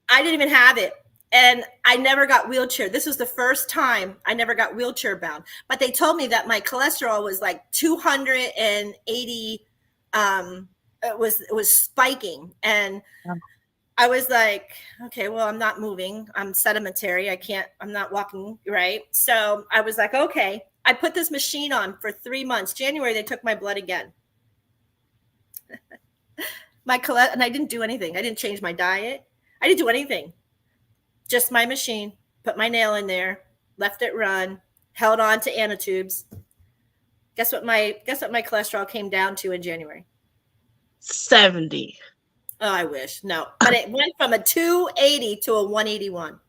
I didn't even have it. And I never got wheelchair. This was the first time I never got wheelchair bound. But they told me that my cholesterol was like 280. It was spiking. And I was like, okay, well, I'm not moving. I'm sedimentary. I'm not walking, right? So I was like, okay. I put this machine on for 3 months. January, they took my blood again. And I didn't do anything. I didn't change my diet. I didn't do anything. Just my machine, put my nail in there, left it run, held on to nanotubes. Guess what my cholesterol came down to in January? 70. Oh, I wish. No. But it went from a 280 to a 181.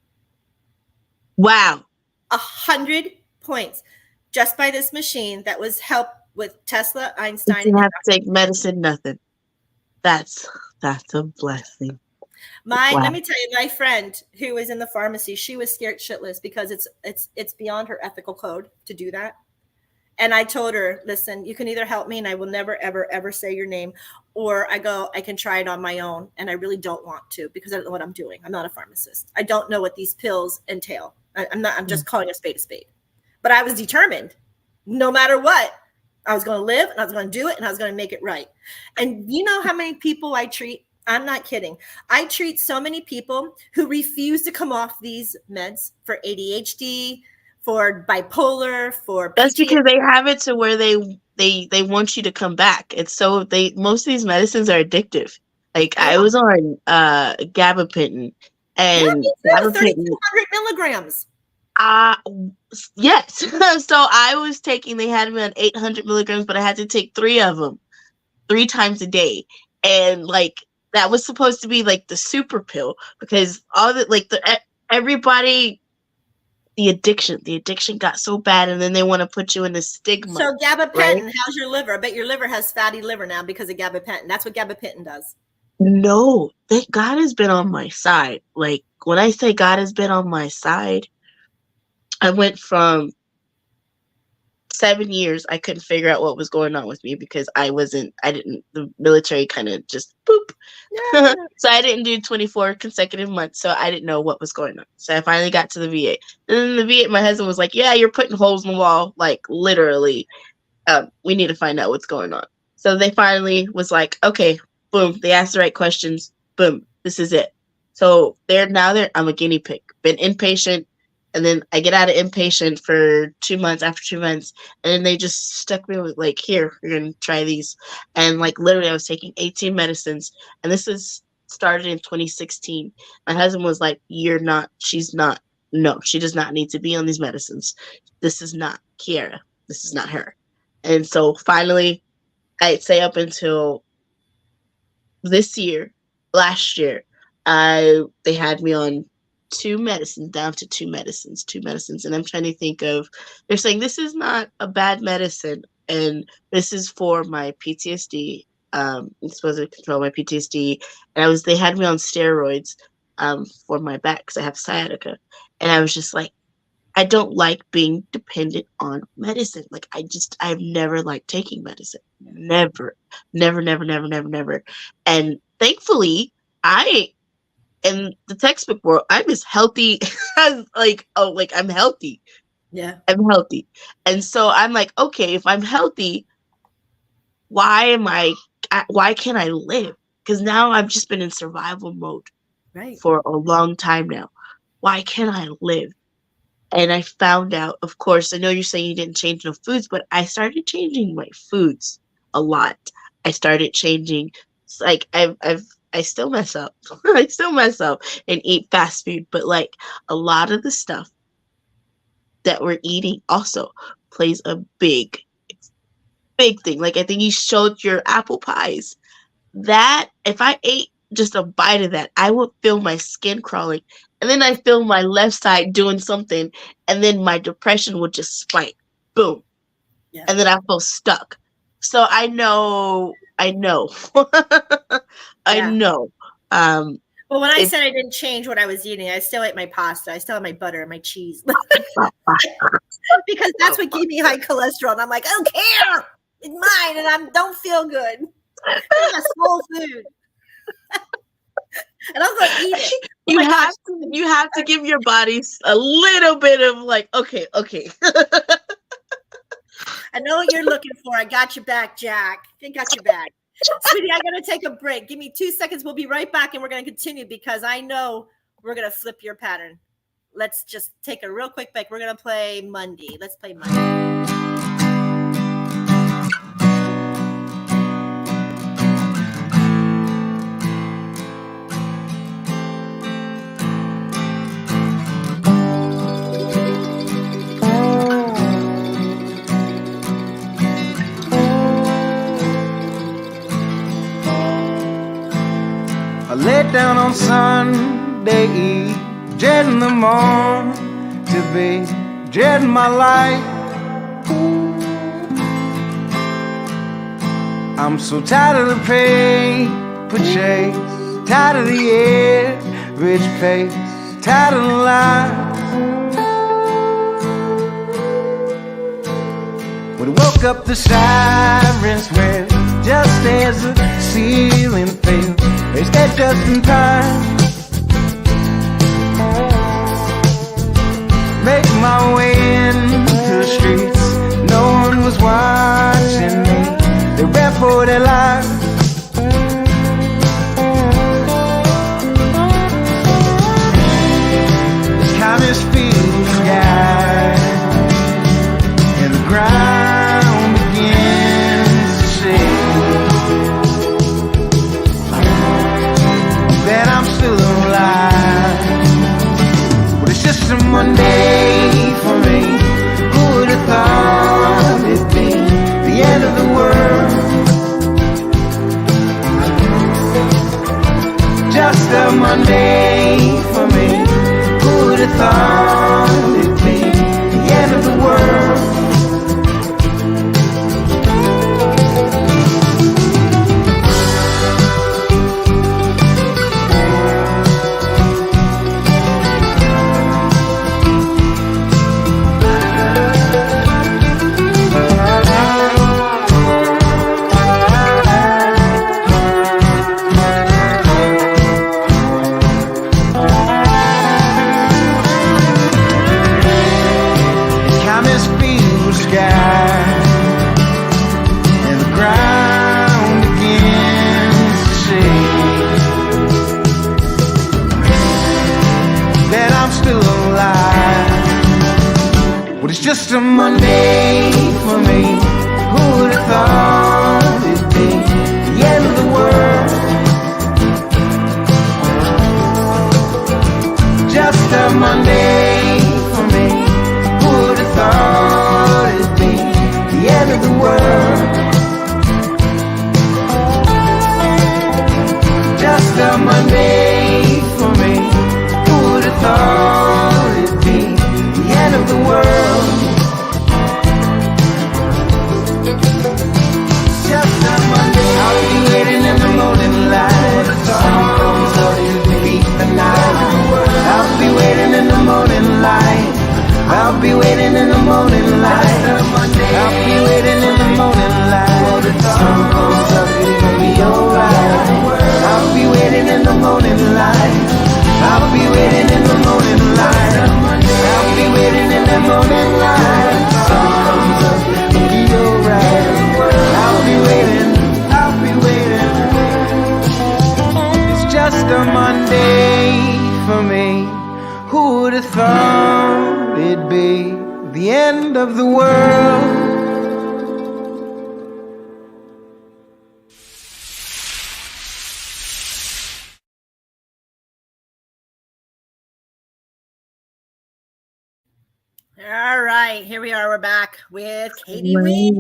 Wow. 100 points just by this machine that was helped with Tesla, Einstein. You didn't have to take medicine, nothing. That's a blessing. Let me tell you, my friend who was in the pharmacy, she was scared shitless because it's beyond her ethical code to do that. And I told her, listen, you can either help me and I will never, ever, ever say your name, or I can try it on my own. And I really don't want to because I don't know what I'm doing. I'm not a pharmacist. I don't know what these pills entail. I'm just calling a spade a spade. But I was determined, no matter what, I was going to live and I was going to do it and I was going to make it right. And you know how many people I treat? I'm not kidding. I treat so many people who refuse to come off these meds for ADHD, for bipolar, for That's PTSD. because they have it to where they want you to come back. It's so most of these medicines are addictive. Like I was on gabapentin and gabapentin 3,200 milligrams. Yes. So I was taking, they had me on 800 milligrams, but I had to take 3 of them 3 times a day. And like, that was supposed to be like the super pill because everybody, the addiction got so bad. And then they want to put you in the stigma. So gabapentin, right? how's your liver? I bet your liver has fatty liver now because of gabapentin. That's what gabapentin does. No, God has been on my side. Like when I say God has been on my side, I went from 7 years, I couldn't figure out what was going on with me because the military kind of just boop. Yeah. So I didn't do 24 consecutive months. So I didn't know what was going on. So I finally got to the VA. And then the VA, my husband was like, yeah, you're putting holes in the wall. Like literally, we need to find out what's going on. So they finally was like, okay, boom. They asked the right questions. Boom. This is it. So I'm a guinea pig. Been inpatient. And then I get out of inpatient for 2 months, after 2 months, and then they just stuck me with like, here, you're going to try these. And like literally I was taking 18 medicines, and this is started in 2016. My husband was like, she does not need to be on these medicines. This is not Kiara. This is not her. And so finally, I'd say up until last year, they had me on 2 medicines, down to 2 medicines. And I'm trying to think of, they're saying this is not a bad medicine. And this is for my PTSD. It's supposed to control my PTSD. And they had me on steroids for my back because I have sciatica. And I was just like, I don't like being dependent on medicine. Like I've never liked taking medicine. Never. And thankfully, in the textbook world, I'm as healthy as I'm healthy. Yeah. I'm healthy. And so I'm like, okay, if I'm healthy, why can't I live? Because now I've just been in survival mode for a long time now. Why can't I live? And I found out, of course, I know you're saying you didn't change no foods, but I started changing my foods a lot. I started changing, like I still mess up. I still mess up and eat fast food, but like a lot of the stuff that we're eating also plays a big thing. Like I think you showed your apple pies. That if I ate just a bite of that, I would feel my skin crawling. And then I feel my left side doing something, and then my depression would just spike. Boom. Yeah. And then I feel stuck. So I know. I Yeah. know. Well, when I It's- said I didn't change what I was eating, I still ate my pasta. I still had my butter and my cheese. Because that's what gave me high cholesterol. And I'm like, I don't care. It's mine, and I don't feel good. It's soul food. And I'm gonna eat it. you have to give your body a little bit of like, okay. I know what you're looking for. I got your back, Jack. I got your back. Sweetie, I gotta take a break. Give me 2 seconds. We'll be right back, and we're gonna continue because I know we're gonna flip your pattern. Let's just take a real quick break. We're gonna play Monday. Let's play Monday. I laid down on Sunday, dreading the morning to be dreading my life. I'm so tired of the paper chase, tired of the average pace, tired of the lies. When I woke up, the sirens went just as the ceiling fell. They stayed just in time. Make my way into the streets. No one was watching me. They ran for their lives. This chemist feels the sky, and the ground begins to shake. That I'm still alive. But it's just a Monday for me. Who would have thought it'd be the end of the world? Just a Monday for me. Who would have thought it'd be the end of the world? Just a Monday for me. Who would have thought it'd be the end of the world? Just a Monday for me. Who would have thought it'd be the end of the world? Just a Monday for me. Who would have thought it'd be the end of the world? I'll be waiting in the morning light. The sun comes up to defeat the night. I'll be waiting in the morning light. I'll be waiting in the morning light. I'll be waiting in the morning light. The sun comes up, it's gonna be alright. I'll be waiting in the morning light. I'll be waiting in the morning light. I'll be waiting in the morning light. The sun comes up, it's gonna be alright. I'll be waiting. It's just a Monday for me. Who would have thought it'd be the end of the world? All right, here we are. We're back with Katie Reed,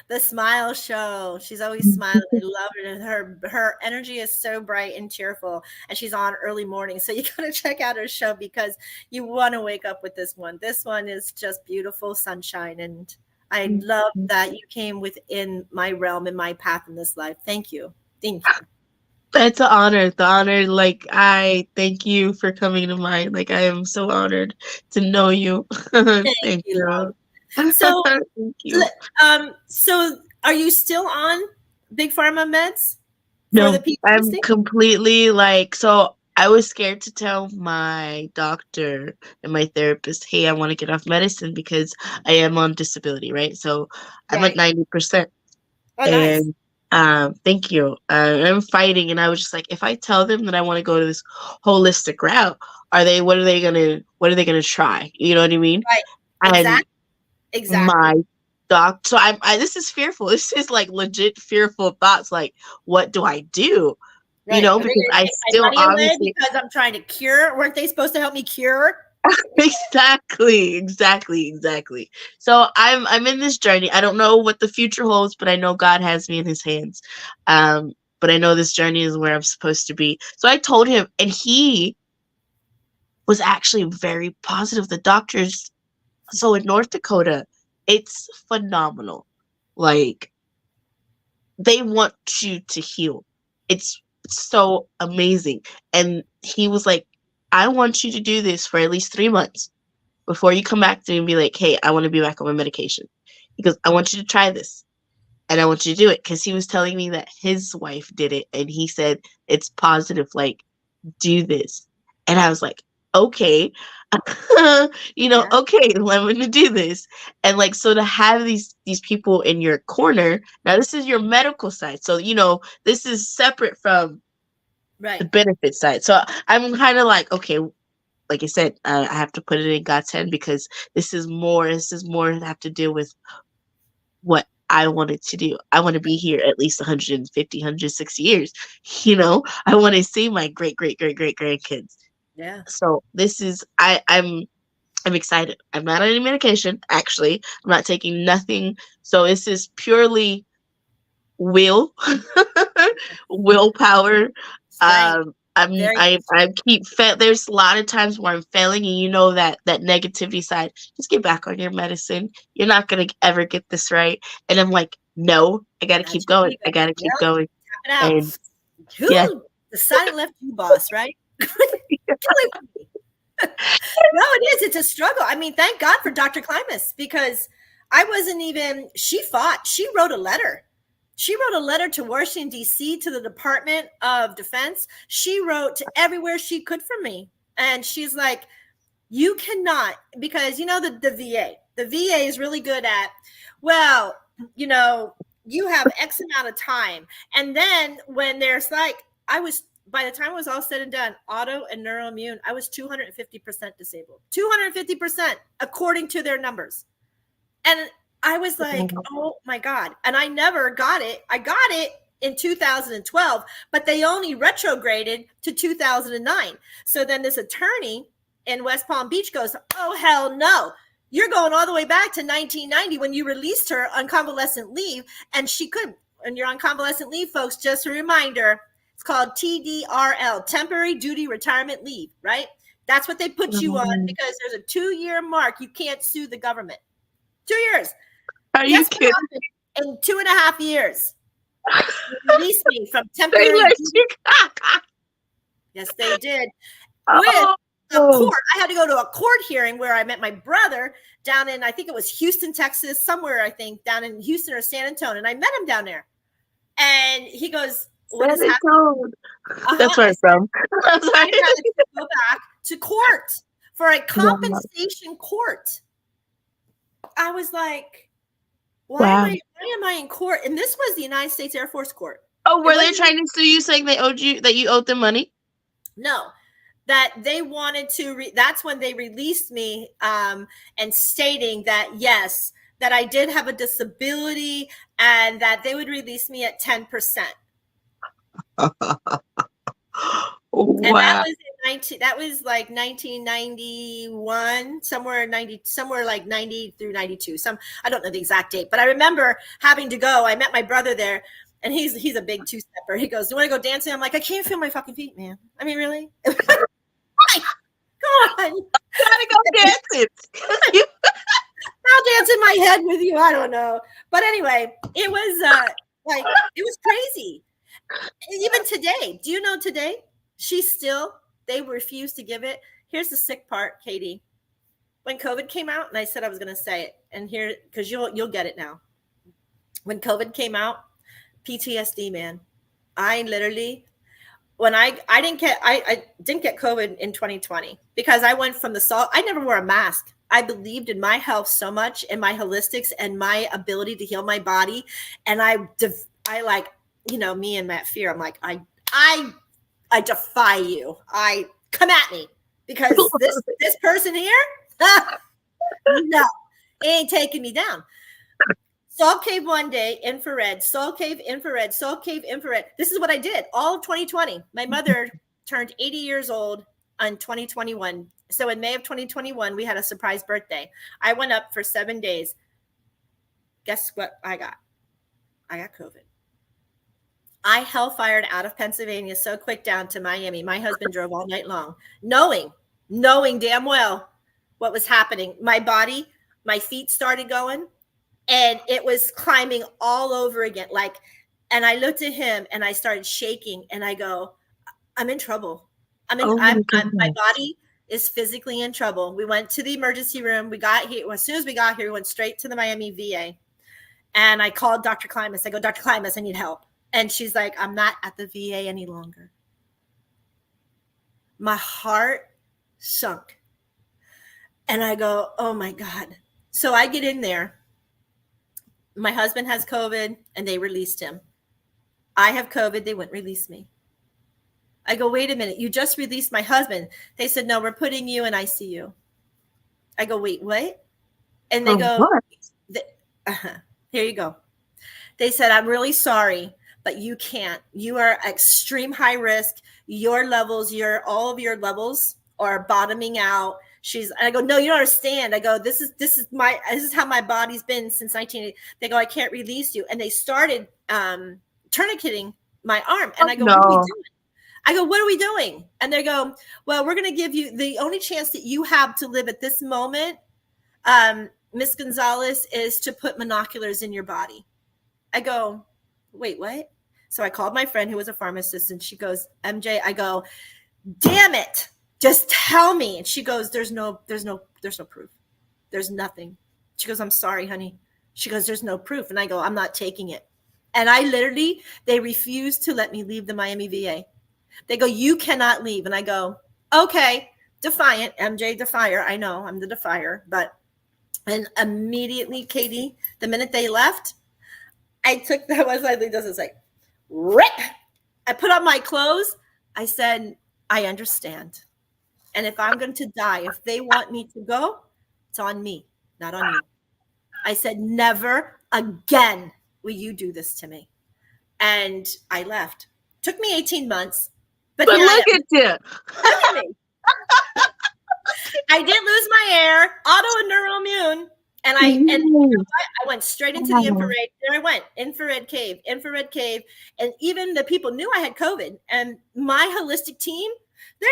the Smile Show. She's always smiling. I love her. Her energy is so bright and cheerful, and she's on early morning. So you gotta check out her show because you want to wake up with this one. This one is just beautiful sunshine, and I love that you came within my realm and my path in this life. Thank you. Thank you. It's an honor. The honor, like, I thank you for coming to mind. Like, I am so honored to know you. Thank you, you. love. So, Thank you. so are you still on Big Pharma meds for the No, I'm PTSD? completely like, so I was scared to tell my doctor and my therapist, hey, I want to get off medicine because I am on disability, right? So I'm at Right. 90%. Oh, nice. And thank you. I'm fighting, and I was just like, if I tell them that I want to go to this holistic route, what are they gonna try? You know what I mean? Right. And Exactly. my so I this is fearful. This is like legit fearful thoughts. Like, what do I do? You Right. know, Are they because going to I take my still money away obviously because I'm trying to cure? Weren't they supposed to help me cure? exactly. So I'm in this journey. I don't know what the future holds, but I know God has me in his hands. But I know this journey is where I'm supposed to be. So I told him, and he was actually very positive. The doctors, so in North Dakota, it's phenomenal. Like, they want you to heal. It's so amazing. And he was like, I want you to do this for at least 3 months before you come back to me and be like, hey, I want to be back on my medication. He goes, I want you to try this. And I want you to do it. Because he was telling me that his wife did it. And he said, it's positive. Like, do this. And I was like, okay. Okay, I'm going to do this. And like, so to have these people in your corner, now this is your medical side. So, this is separate from the benefit side. So I'm kind of like, okay, like I said, I have to put it in God's hand because this is more to have to deal with what I wanted to do. I want to be here at least 150, 160 years. I want to see my great grandkids. Yeah. So this is, I'm excited. I'm not on any medication, actually. I'm not taking nothing. So this is purely willpower. There's a lot of times where I'm failing, and that negativity side, just get back on your medicine. You're not going to ever get this right. And I'm like, no, I got to keep going. I got to keep going. Tap it out. And yeah. The silent left you, boss, right? No, it is. It's a struggle. I mean, thank God for Dr. Klimas, because I wasn't even, she fought. She wrote a letter. She wrote a letter to Washington, D.C., to the Department of Defense. She wrote to everywhere she could for me. And she's like, you cannot, because, the VA. The VA is really good at, well, you have X amount of time. And then when there's like, by the time it was all said and done, auto and neuroimmune, I was 250% disabled. 250%, according to their numbers. And I was like, oh my God. And I never got it. I got it in 2012, but they only retrograded to 2009. So then this attorney in West Palm Beach goes, oh, hell no. You're going all the way back to 1990 when you released her on convalescent leave. And she couldn't. When you're on convalescent leave, folks, just a reminder, it's called TDRL, temporary duty retirement leave, right? That's what they put you on because there's a 2-year mark. You can't sue the government. 2 years. Are you kidding? In 2.5 years, they released me from temporary duty. Yes, they did. With a court. I had to go to a court hearing where I met my brother down in, I think it was Houston, Texas, somewhere, I think, down in Houston or San Antonio. And I met him down there. And he goes, what is happening? That's where I'm from. I'm sorry. I had to go back to court for a compensation court. I was like, why am I in court? And this was the United States Air Force Court. Oh, were they trying to sue you, saying that you owed them money? No, that they wanted to. That's when they released me, and stating that yes, that I did have a disability, and that they would release me at 10%. Wow. And that was like 1991, somewhere like 90 through 92. I don't know the exact date, but I remember having to go. I met my brother there, and he's a big two-stepper. He goes, "Do you want to go dancing?" I'm like, "I can't feel my fucking feet, man. I mean, really? Come on, gotta go dancing." I'll dance in my head with you. I don't know, but anyway, it was it was crazy. Even today, do you know today? They refuse to give it. Here's the sick part, Katie. When COVID came out, and I said I was going to say it, and here, because you'll get it now. When COVID came out, PTSD, man. I literally, when I didn't get COVID in 2020 because I went from the salt. I never wore a mask. I believed in my health so much, and my holistics, and my ability to heal my body, and I like, me and that fear. I'm like, I defy you. I come at me because this person here, no, it ain't taking me down. Salt cave one day, infrared, salt cave, infrared, salt cave, infrared. This is what I did all of 2020. My mother turned 80 years old in 2021. So in May of 2021, we had a surprise birthday. I went up for 7 days. Guess what I got? I got COVID. I hellfired out of Pennsylvania so quick down to Miami. My husband drove all night long, knowing damn well what was happening. My body, my feet started going. And it was climbing all over again. And I looked at him and I started shaking and I go, I'm in trouble. My body is physically in trouble. We went to the emergency room. We got here. As soon as we got here, we went straight to the Miami VA. And I called Dr. Klimas. I go, Dr. Klimas, I need help. And she's like, I'm not at the VA any longer. My heart sunk. And I go, oh my God. So I get in there. My husband has COVID and they released him. I have COVID. They wouldn't release me. I go, wait a minute. You just released my husband. They said, no, we're putting you in ICU. I go, wait, what? And they go, here you go. They said, I'm really sorry, but you can't. You are extreme high risk. Your levels, all of your levels are bottoming out. I go, no, you don't understand. I go, this is how my body's been since 1980. They go, I can't release you. And they started tourniqueting my arm. And I go, what are we doing? I go, what are we doing? And they go, well, we're going to give you the only chance that you have to live at this moment, Miss Gonzalez, is to put monoculars in your body. I go, wait, what? So I called my friend who was a pharmacist and she goes, MJ, I go, damn it. Just tell me. And she goes, there's no proof. There's nothing. She goes, I'm sorry, honey. She goes, there's no proof. And I go, I'm not taking it. And they refused to let me leave the Miami VA. They go, you cannot leave. And I go, okay, defiant, MJ Defier. I know I'm the Defier, and immediately, Katie, the minute they left, I took that website, does it's like, rip. I put on my clothes. I said, I understand. And if I'm going to die, if they want me to go, it's on me, not on you. I said, never again will you do this to me. And I left. Took me 18 months. But look at you. Look at me. I did lose my hair, auto and neuroimmune. And I went straight into the infrared. There I went, infrared cave. And even the people knew I had COVID. And my holistic team, there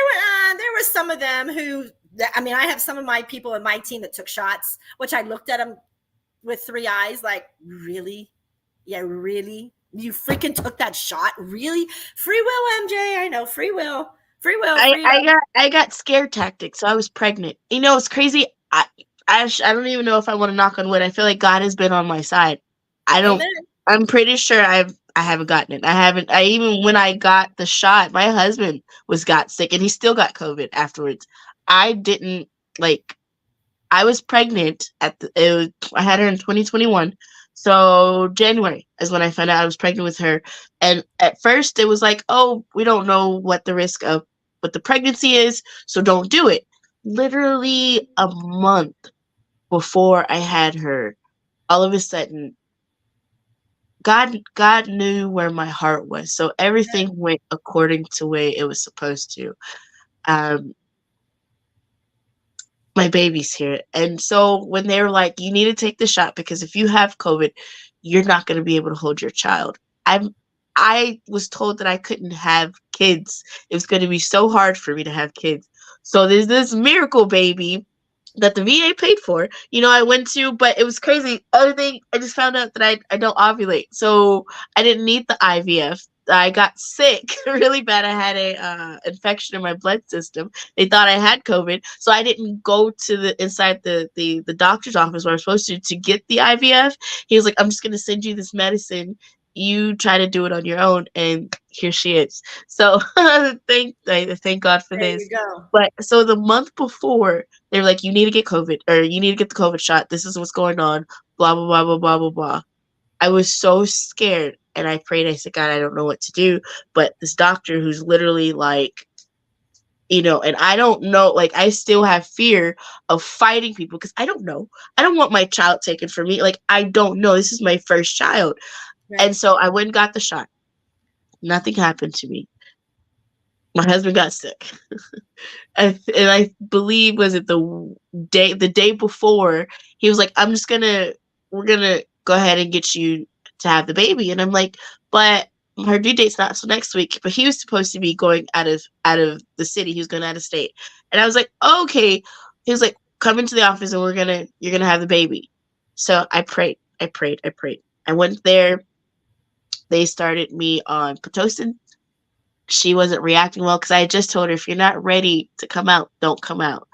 were some of them who, I have some of my people in my team that took shots, which I looked at them with 3 eyes, like, really? Yeah, really? You freaking took that shot? Really? Free will, MJ. I know, free will. I got scare tactics, so I was pregnant. It's crazy. I don't even know if I want to knock on wood. I feel like God has been on my side. I'm pretty sure I haven't gotten it. Even when I got the shot, my husband got sick and he still got COVID afterwards. I didn't I was pregnant I had her in 2021. So January is when I found out I was pregnant with her. And at first it was like, oh, we don't know what the risk of what the pregnancy is, so don't do it. Literally a month before I had her, all of a sudden, God knew where my heart was. So everything went according to the way it was supposed to. My baby's here. And so when they were like, you need to take the shot because if you have COVID, you're not going to be able to hold your child. I was told that I couldn't have kids. It was going to be so hard for me to have kids. So there's this miracle baby that the VA paid for, I went to, but it was crazy. Other thing, I just found out that I don't ovulate. So I didn't need the IVF. I got sick really bad. I had a infection in my blood system. They thought I had COVID, so I didn't go to the doctor's office where I was supposed to get the IVF. He was like, "I'm just gonna send you this medicine. You try to do it on your own." And here she is. So thank God for There this. you go. But so the month before, they were like, "You need to get COVID, or you need to get the COVID shot. This is what's going on." Blah blah blah blah blah blah blah. I was so scared, and I prayed. I said, "God, I don't know what to do." But this doctor, who's literally like, and I don't know, like, I still have fear of fighting people because I don't know. I don't want my child taken from me. Like, I don't know. This is my first child. Right. And so I went and got the shot. Nothing happened to me. My husband got sick. And I believe, was it the day before, he was like, we're gonna go ahead and get you to have the baby. And I'm like, but her due date's not till next week. But he was supposed to be going out of the city. He was going out of state. And I was like, okay. He was like, come into the office and you're gonna have the baby. So I prayed. I went there. They started me on Pitocin. She wasn't reacting well because I had just told her, if you're not ready to come out, don't come out.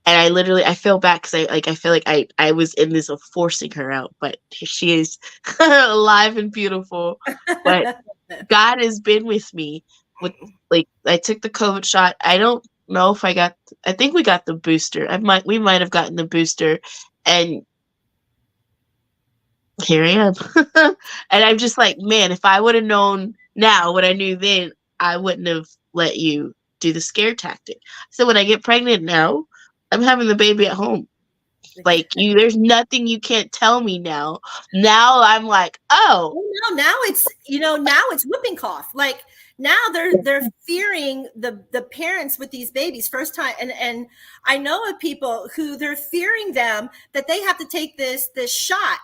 And I feel bad because I feel like I was in this of forcing her out, but she is alive and beautiful. But God has been with me. With, like, I took the COVID shot. I don't know if I think we got the booster. We might have gotten the booster, and here I am. And I'm just like, man, if I would have known now what I knew then, I wouldn't have let you do the scare tactic. So when I get pregnant now, I'm having the baby at home. Like, there's nothing you can't tell me now. Now I'm like, oh. Well, now it's whooping cough. Like, now they're fearing the parents with these babies first time. And I know of people who they're fearing them, that they have to take this shot.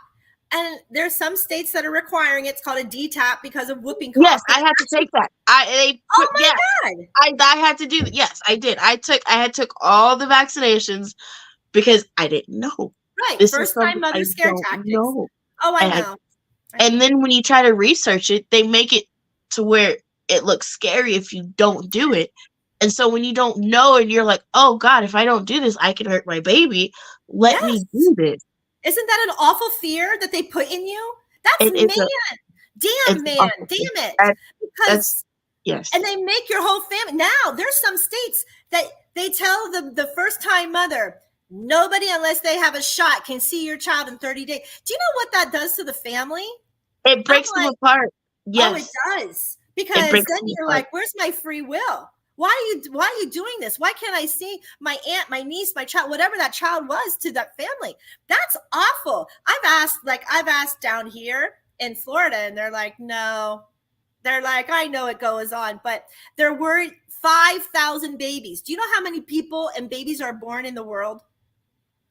And there's some states that are requiring it. It's called a DTaP because of whooping cough. Yes, I had to take that. God! I had to do that. Yes, I did. I had took all the vaccinations because I didn't know. Right, first time mother scare tactics. Know. Oh, I know. And then when you try to research it, they make it to where it looks scary if you don't do it. And so when you don't know and you're like, oh God, if I don't do this, I can hurt my baby. Let me do this. Isn't that an awful fear that they put in you? Damn it. Because yes. And they make your whole family. Now there's some states that they tell the first time mother, nobody unless they have a shot can see your child in 30 days. Do you know what that does to the family? It breaks them apart. Yes. Oh, it does. Because then you're like, where's my free will? Why are you doing this? Why can't I see my aunt, my niece, my child, whatever that child was to that family? That's awful. I've asked down here in Florida, and they're like, no. They're like, I know it goes on, but they're worried. 5,000 babies. Do you know how many people and babies are born in the world?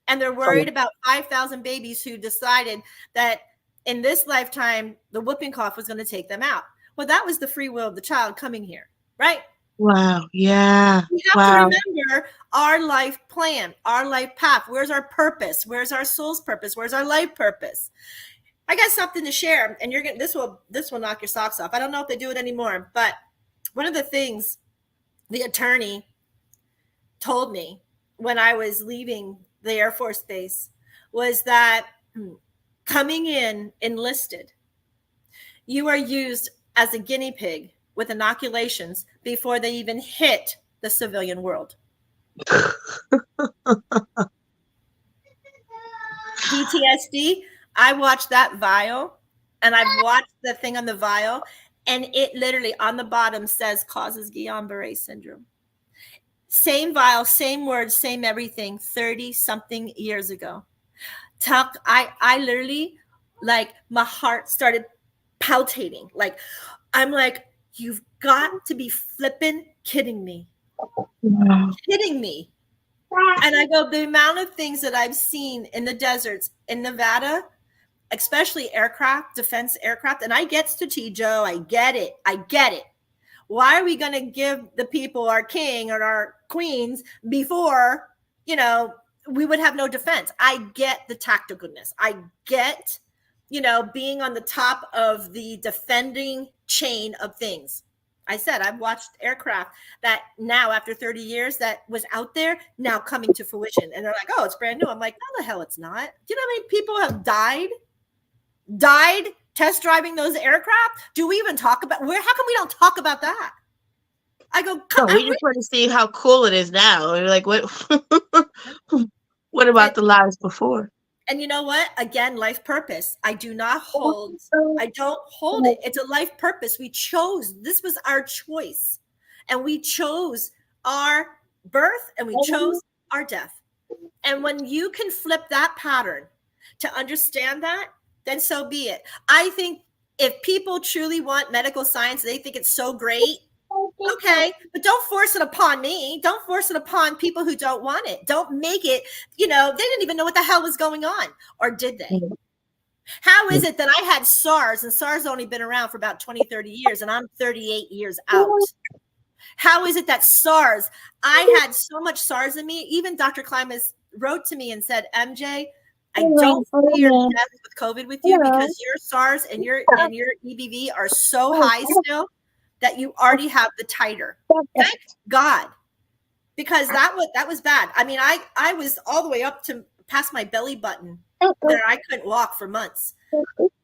And they're worried about 5,000 babies who decided that in this lifetime, the whooping cough was going to take them out. Well, that was the free will of the child coming here, right? Wow. Yeah. We have to remember our life plan, our life path. Where's our purpose? Where's our soul's purpose? Where's our life purpose? I got something to share, and this will knock your socks off. I don't know if they do it anymore, but one of the things the attorney told me when I was leaving the Air Force Base was that coming in enlisted, you are used as a guinea pig with inoculations before they even hit the civilian world. PTSD, I watched that vial, and I've watched the thing on the vial, and it literally on the bottom says causes Guillain-Barré syndrome. Same vial, same words, same everything, 30-something years ago. I literally, like, my heart started palpitating. Like, I'm like, you've got to be flipping kidding me. Kidding me. And I go, the amount of things that I've seen in the deserts in Nevada, especially aircraft, defense aircraft, and I get strategic, I get it. Why are we going to give the people our king or our queens before, we would have no defense? I get the tacticalness. I get, being on the top of the defending chain of things. I said, I've watched aircraft that now, after 30 years, that was out there, now coming to fruition. And they're like, oh, it's brand new. I'm like, no, the hell it's not. Do you know how many people have died test driving those aircraft? Do we even talk about, how come we don't talk about that? I go, no, we just want to see how cool it is now. We're like, what about the lives before? And you know what? Again, life purpose. I don't hold it. It's a life purpose. We chose, this was our choice. And we chose our birth and we chose our death. And when you can flip that pattern to understand that, then so be it. I think if people truly want medical science, they think it's so great. Okay, but don't force it upon me. Don't force it upon people who don't want it. Don't make it, they didn't even know what the hell was going on. Or did they? How is it that I had SARS and SARS only been around for about 20, 30 years and I'm 38 years out? How is it that SARS, I had so much SARS in me, even Dr. Klimas wrote to me and said, MJ, I don't fear death with COVID with you because your SARS and your EBV are so high still that you already have the titer. Thank God. Because that was bad. I mean, I was all the way up to past my belly button where I couldn't walk for months.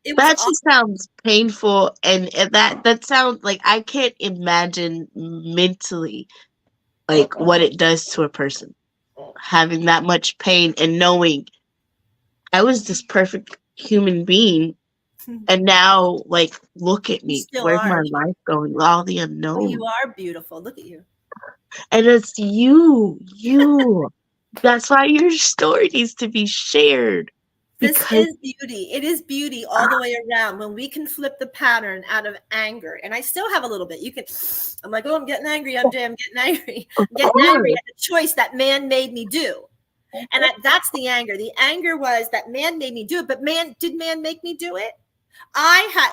That just sounds painful, and that sounds like I can't imagine mentally like what it does to a person, having that much pain and knowing I was this perfect human being, and now like look at me, where's my life going? All the unknown. Oh, you are beautiful. Look at you. And it's you. That's why your story needs to be shared. This is beauty. It is beauty all the way around when we can flip the pattern out of anger. And I still have a little bit. I'm like, oh, I'm getting angry, MJ. I'm getting angry. I'm getting angry at the choice that man made me do. And that's the anger. The anger was that man made me do it. But did man make me do it?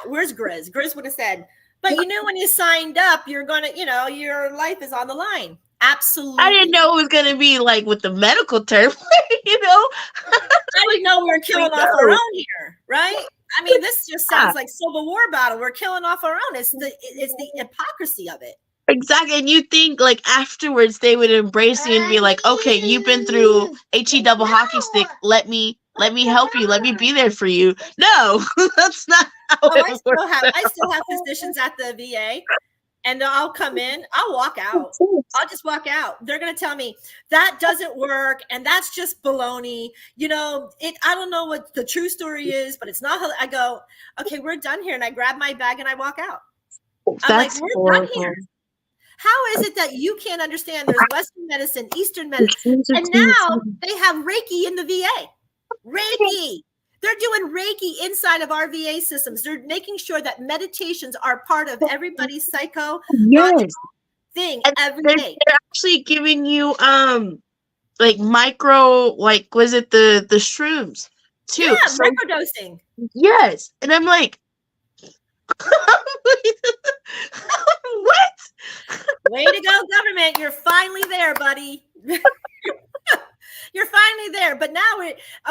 Where's Grizz? Grizz would have said, but when you signed up, you're going to, your life is on the line. Absolutely. I didn't know it was going to be like with the medical term, I didn't know we were killing off our own here, right? I mean, this just sounds like Civil War battle. We're killing off our own. It's the hypocrisy of it. Exactly. And you think like afterwards they would embrace you and be like, okay, you've been through HE double hockey stick. Let me help you. Let me be there for you. No, that's not how it works. I still have physicians at the VA. And I'll come in, I'll walk out. I'll just walk out. They're going to tell me that doesn't work. And that's just baloney. I don't know what the true story is, but it's not. I go, okay, we're done here. And I grab my bag and I walk out. I'm like, we're done here. How is it that you can't understand there's Western medicine, Eastern medicine, and now they have Reiki in the VA? Reiki. They're doing Reiki inside of our VA systems. They're making sure that meditations are part of everybody's thing every day. They're actually giving you like micro, like was it the shrooms too? Yeah, microdosing. Yes. And I'm like, what? Way to go, government. You're finally there, buddy. You're finally there. But now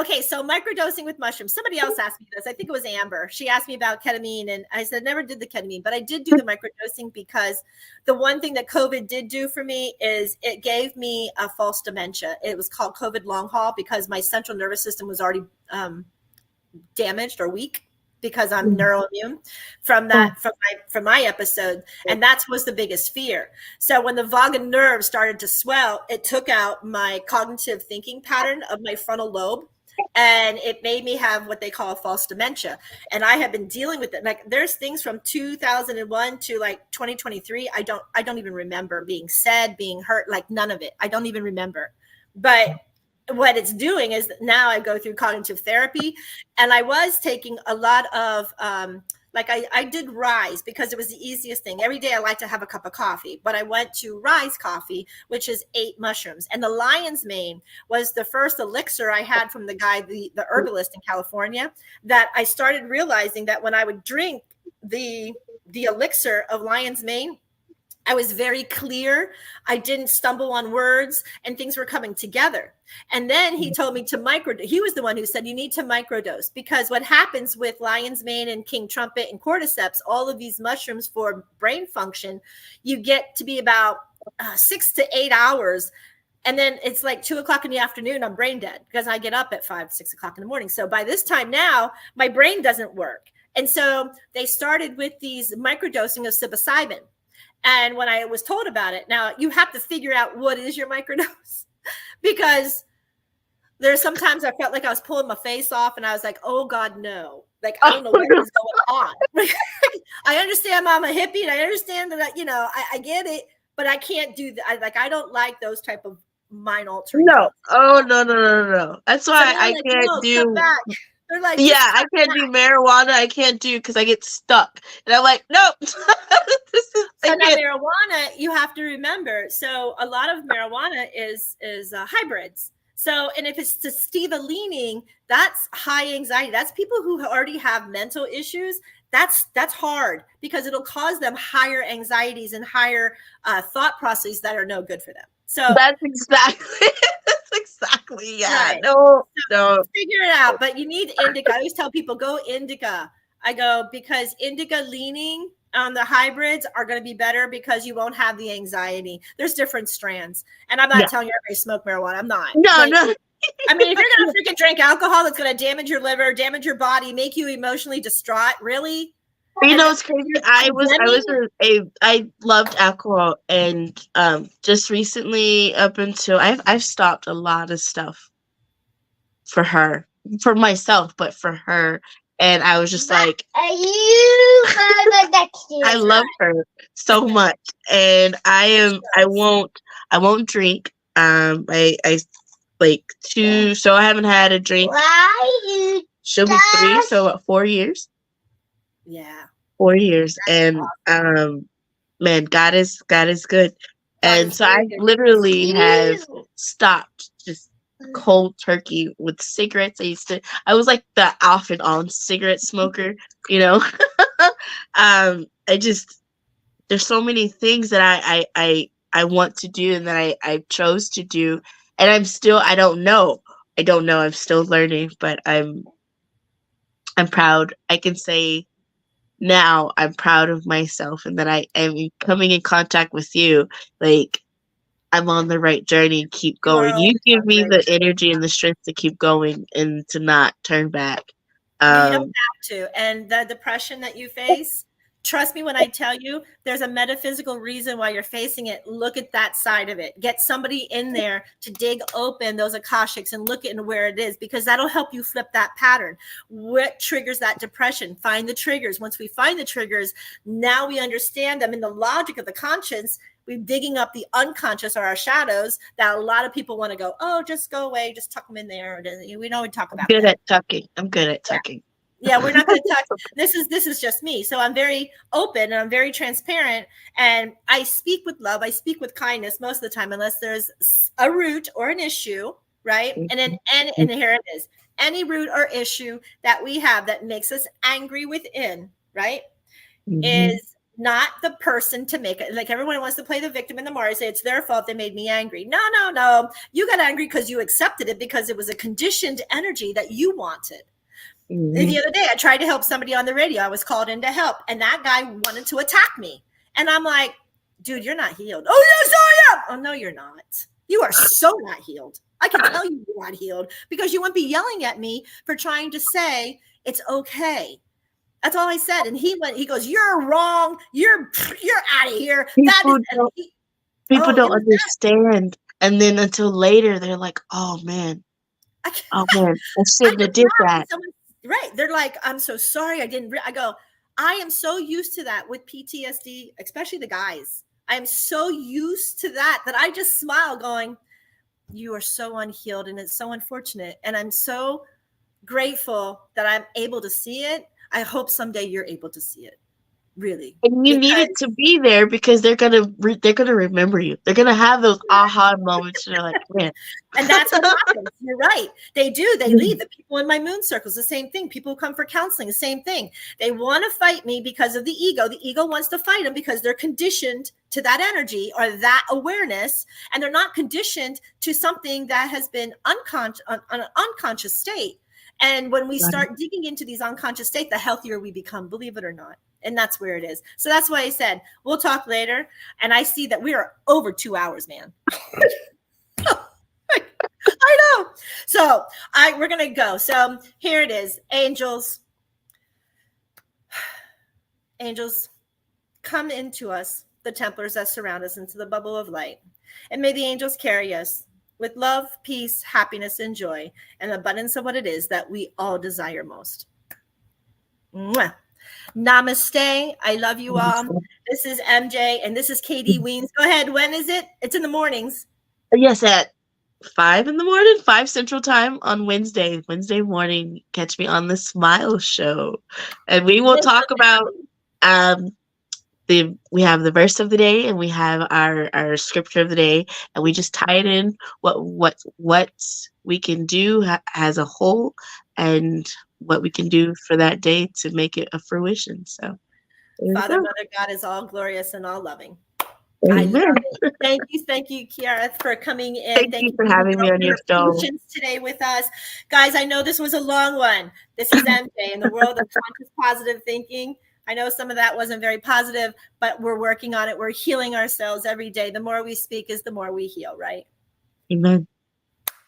okay, so microdosing with mushrooms. Somebody else asked me this. I think it was Amber. She asked me about ketamine, and I said, never did the ketamine, but I did do the microdosing because the one thing that COVID did do for me is it gave me a false dementia. It was called COVID long haul because my central nervous system was already damaged or weak because I'm neuroimmune from my episode. And that was the biggest fear. So when the vagus nerve started to swell, it took out my cognitive thinking pattern of my frontal lobe. And it made me have what they call a false dementia. And I have been dealing with it. Like there's things from 2001 to like 2023. I don't even remember being said, being hurt, like none of it. I don't even remember. But what it's doing is now I go through cognitive therapy, and I was taking a lot of, I did Rise because it was the easiest thing. Every day I like to have a cup of coffee, but I went to Rise Coffee, which is 8 mushrooms. And the lion's mane was the first elixir I had from the guy, the herbalist in California, that I started realizing that when I would drink the elixir of lion's mane, I was very clear. I didn't stumble on words, and things were coming together. And then he told me to he was the one who said, you need to microdose, because what happens with lion's mane and king trumpet and cordyceps, all of these mushrooms for brain function, you get to be about 6 to 8 hours. And then it's like 2 o'clock in the afternoon, I'm brain dead because I get up at 5, 6 o'clock in the morning. So by this time now, my brain doesn't work. And so they started with these microdosing of psilocybin. And when I was told about it, now you have to figure out what is your microdose, because there's sometimes I felt like I was pulling my face off and I was like, oh God, no. Like, I don't know what is going on. I understand I'm a hippie and I understand that, I get it, but I can't do that. I don't like those type of mind altering. No. Oh, no. That's why I can't do. They're like, I can't do marijuana. I can't do, because I get stuck. And I'm like, nope. So now marijuana, you have to remember. So a lot of marijuana is hybrids. So, and if it's sativa leaning, that's high anxiety. That's people who already have mental issues. That's hard, because it'll cause them higher anxieties and higher thought processes that are no good for them. So that's exactly. Yeah. Right. No. Figure it out. But you need indica. I always tell people, go indica. I go, because indica leaning on the hybrids are going to be better, because you won't have the anxiety. There's different strands. And I'm not telling you everybody smoke marijuana. I'm not. No. I mean, if you're going to freaking drink alcohol, that's going to damage your liver, damage your body, make you emotionally distraught. Really? You know, it's crazy. I loved alcohol, and just recently, up until I've stopped a lot of stuff for myself, but for her. And I was just like, I love her so much, and I won't drink. I like 2, so I haven't had a drink. She'll be 3, so about 4 years. Yeah. 4 years. And man, God is good. And so I literally have stopped just cold turkey with cigarettes. I was like the off and on cigarette smoker, there's so many things that I want to do and that I chose to do, and I don't know, I'm still learning, but I'm proud. I can say now I'm proud of myself, and that I am coming in contact with you. Like, I'm on the right journey. Keep going. You give me the energy and the strength to keep going and to not turn back. You don't have to. And the depression that you face, trust me when I tell you, there's a metaphysical reason why you're facing it. Look at that side of it. Get somebody in there to dig open those akashics and look at where it is, because that'll help you flip that pattern. What triggers that depression? Find the triggers. Once we find the triggers, now we understand them in the logic of the conscience. We're digging up the unconscious, or our shadows, that a lot of people want to go, oh, just go away, just tuck them in there. We don't talk about that. I'm good at tucking. Yeah, we're not going to talk. This is just me. So I'm very open and I'm very transparent, and I speak with love. I speak with kindness most of the time, unless there's a root or an issue, right? And then and here it is. Any root or issue that we have that makes us angry within, right, is not the person to make it. Like, everyone wants to play the victim in the Mars, say it's their fault, they made me angry. No. You got angry because you accepted it, because it was a conditioned energy that you wanted. The other day, I tried to help somebody on the radio. I was called in to help, and that guy wanted to attack me. And I'm like, dude, you're not healed. Oh, yes, I am. Oh, no, you're not. You are so not healed. I can tell you you're not healed, because you wouldn't be yelling at me for trying to say it's okay. That's all I said. And he goes, you're wrong. You're out of here. People don't understand. And then until later, they're like, oh man, I shouldn't have did that. Right. They're like, I'm so sorry. I go, I am so used to that with PTSD, especially the guys. I am so used to that I just smile going, you are so unhealed, and it's so unfortunate. And I'm so grateful that I'm able to see it. I hope someday you're able to see it. really. And you need it to be there because they're gonna remember you. They're gonna have those aha moments. And they're like, man. And that's what happens. You're right. They do. They leave. The people in my moon circles, the same thing. People who come for counseling, the same thing. They want to fight me because of the ego. The ego wants to fight them because they're conditioned to that energy or that awareness, and they're not conditioned to something that has been an unconscious state. And when we start digging into these unconscious states, the healthier we become, believe it or not. And that's where it is. So that's why I said, we'll talk later. And I see that we are over 2 hours, man. I know. So we're going to go. So here it is. Angels, come into us, the Templars that surround us, into the bubble of light. And may the angels carry us with love, peace, happiness, and joy, and abundance of what it is that we all desire most. Mwah. Namaste. I love you all. This is MJ, and this is KD Weens. Go ahead. When is it? It's in the mornings. Yes, at 5 in the morning, 5 Central Time on Wednesday morning. Catch me on the Smile Show, and we will talk about we have the verse of the day, and we have our scripture of the day, and we just tie it in what we can do as a whole, and what we can do for that day to make it a fruition. So, Father, Mother, God is all glorious and all loving. Amen. I love it. Thank you, Kiara, for coming in. Thank you for having me on your show today with us, guys. I know this was a long one. This is MJ in the world of conscious positive thinking. I know some of that wasn't very positive, but we're working on it. We're healing ourselves every day. The more we speak is the more we heal, right? Amen.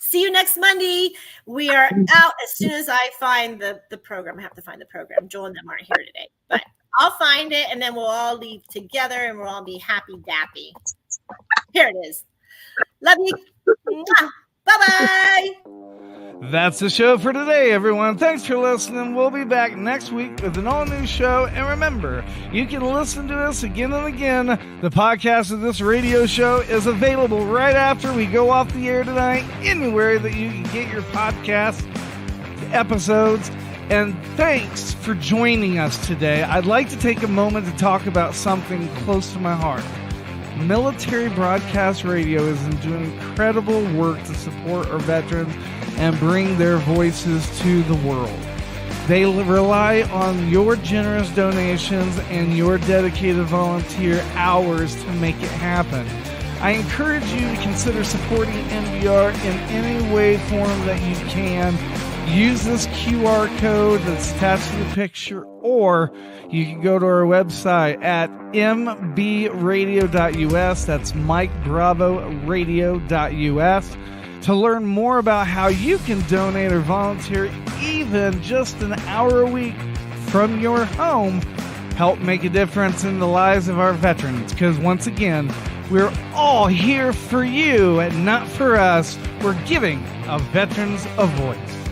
See you next Monday. We are out as soon as I find the program. I have to find the program. Joel and them aren't here today, but I'll find it, and then we'll all leave together, and we'll all be happy dappy. Here it is. Love you. Bye-bye. That's the show for today, everyone. Thanks for listening. We'll be back next week with an all-new show. And remember, you can listen to us again and again. The podcast of this radio show is available right after we go off the air tonight, anywhere that you can get your podcast episodes. And thanks for joining us today. I'd like to take a moment to talk about something close to my heart. Military Broadcast Radio is doing incredible work to support our veterans and bring their voices to the world. They rely on your generous donations and your dedicated volunteer hours to make it happen. I encourage you to consider supporting NBR in any way, form that you can. Use this QR code that's attached to the picture, or you can go to our website at mbradio.us. That's Mike Bravo Radio.us to learn more about how you can donate or volunteer even just an hour a week from your home. Help make a difference in the lives of our veterans, because once again, we're all here for you and not for us. We're giving our veterans a voice.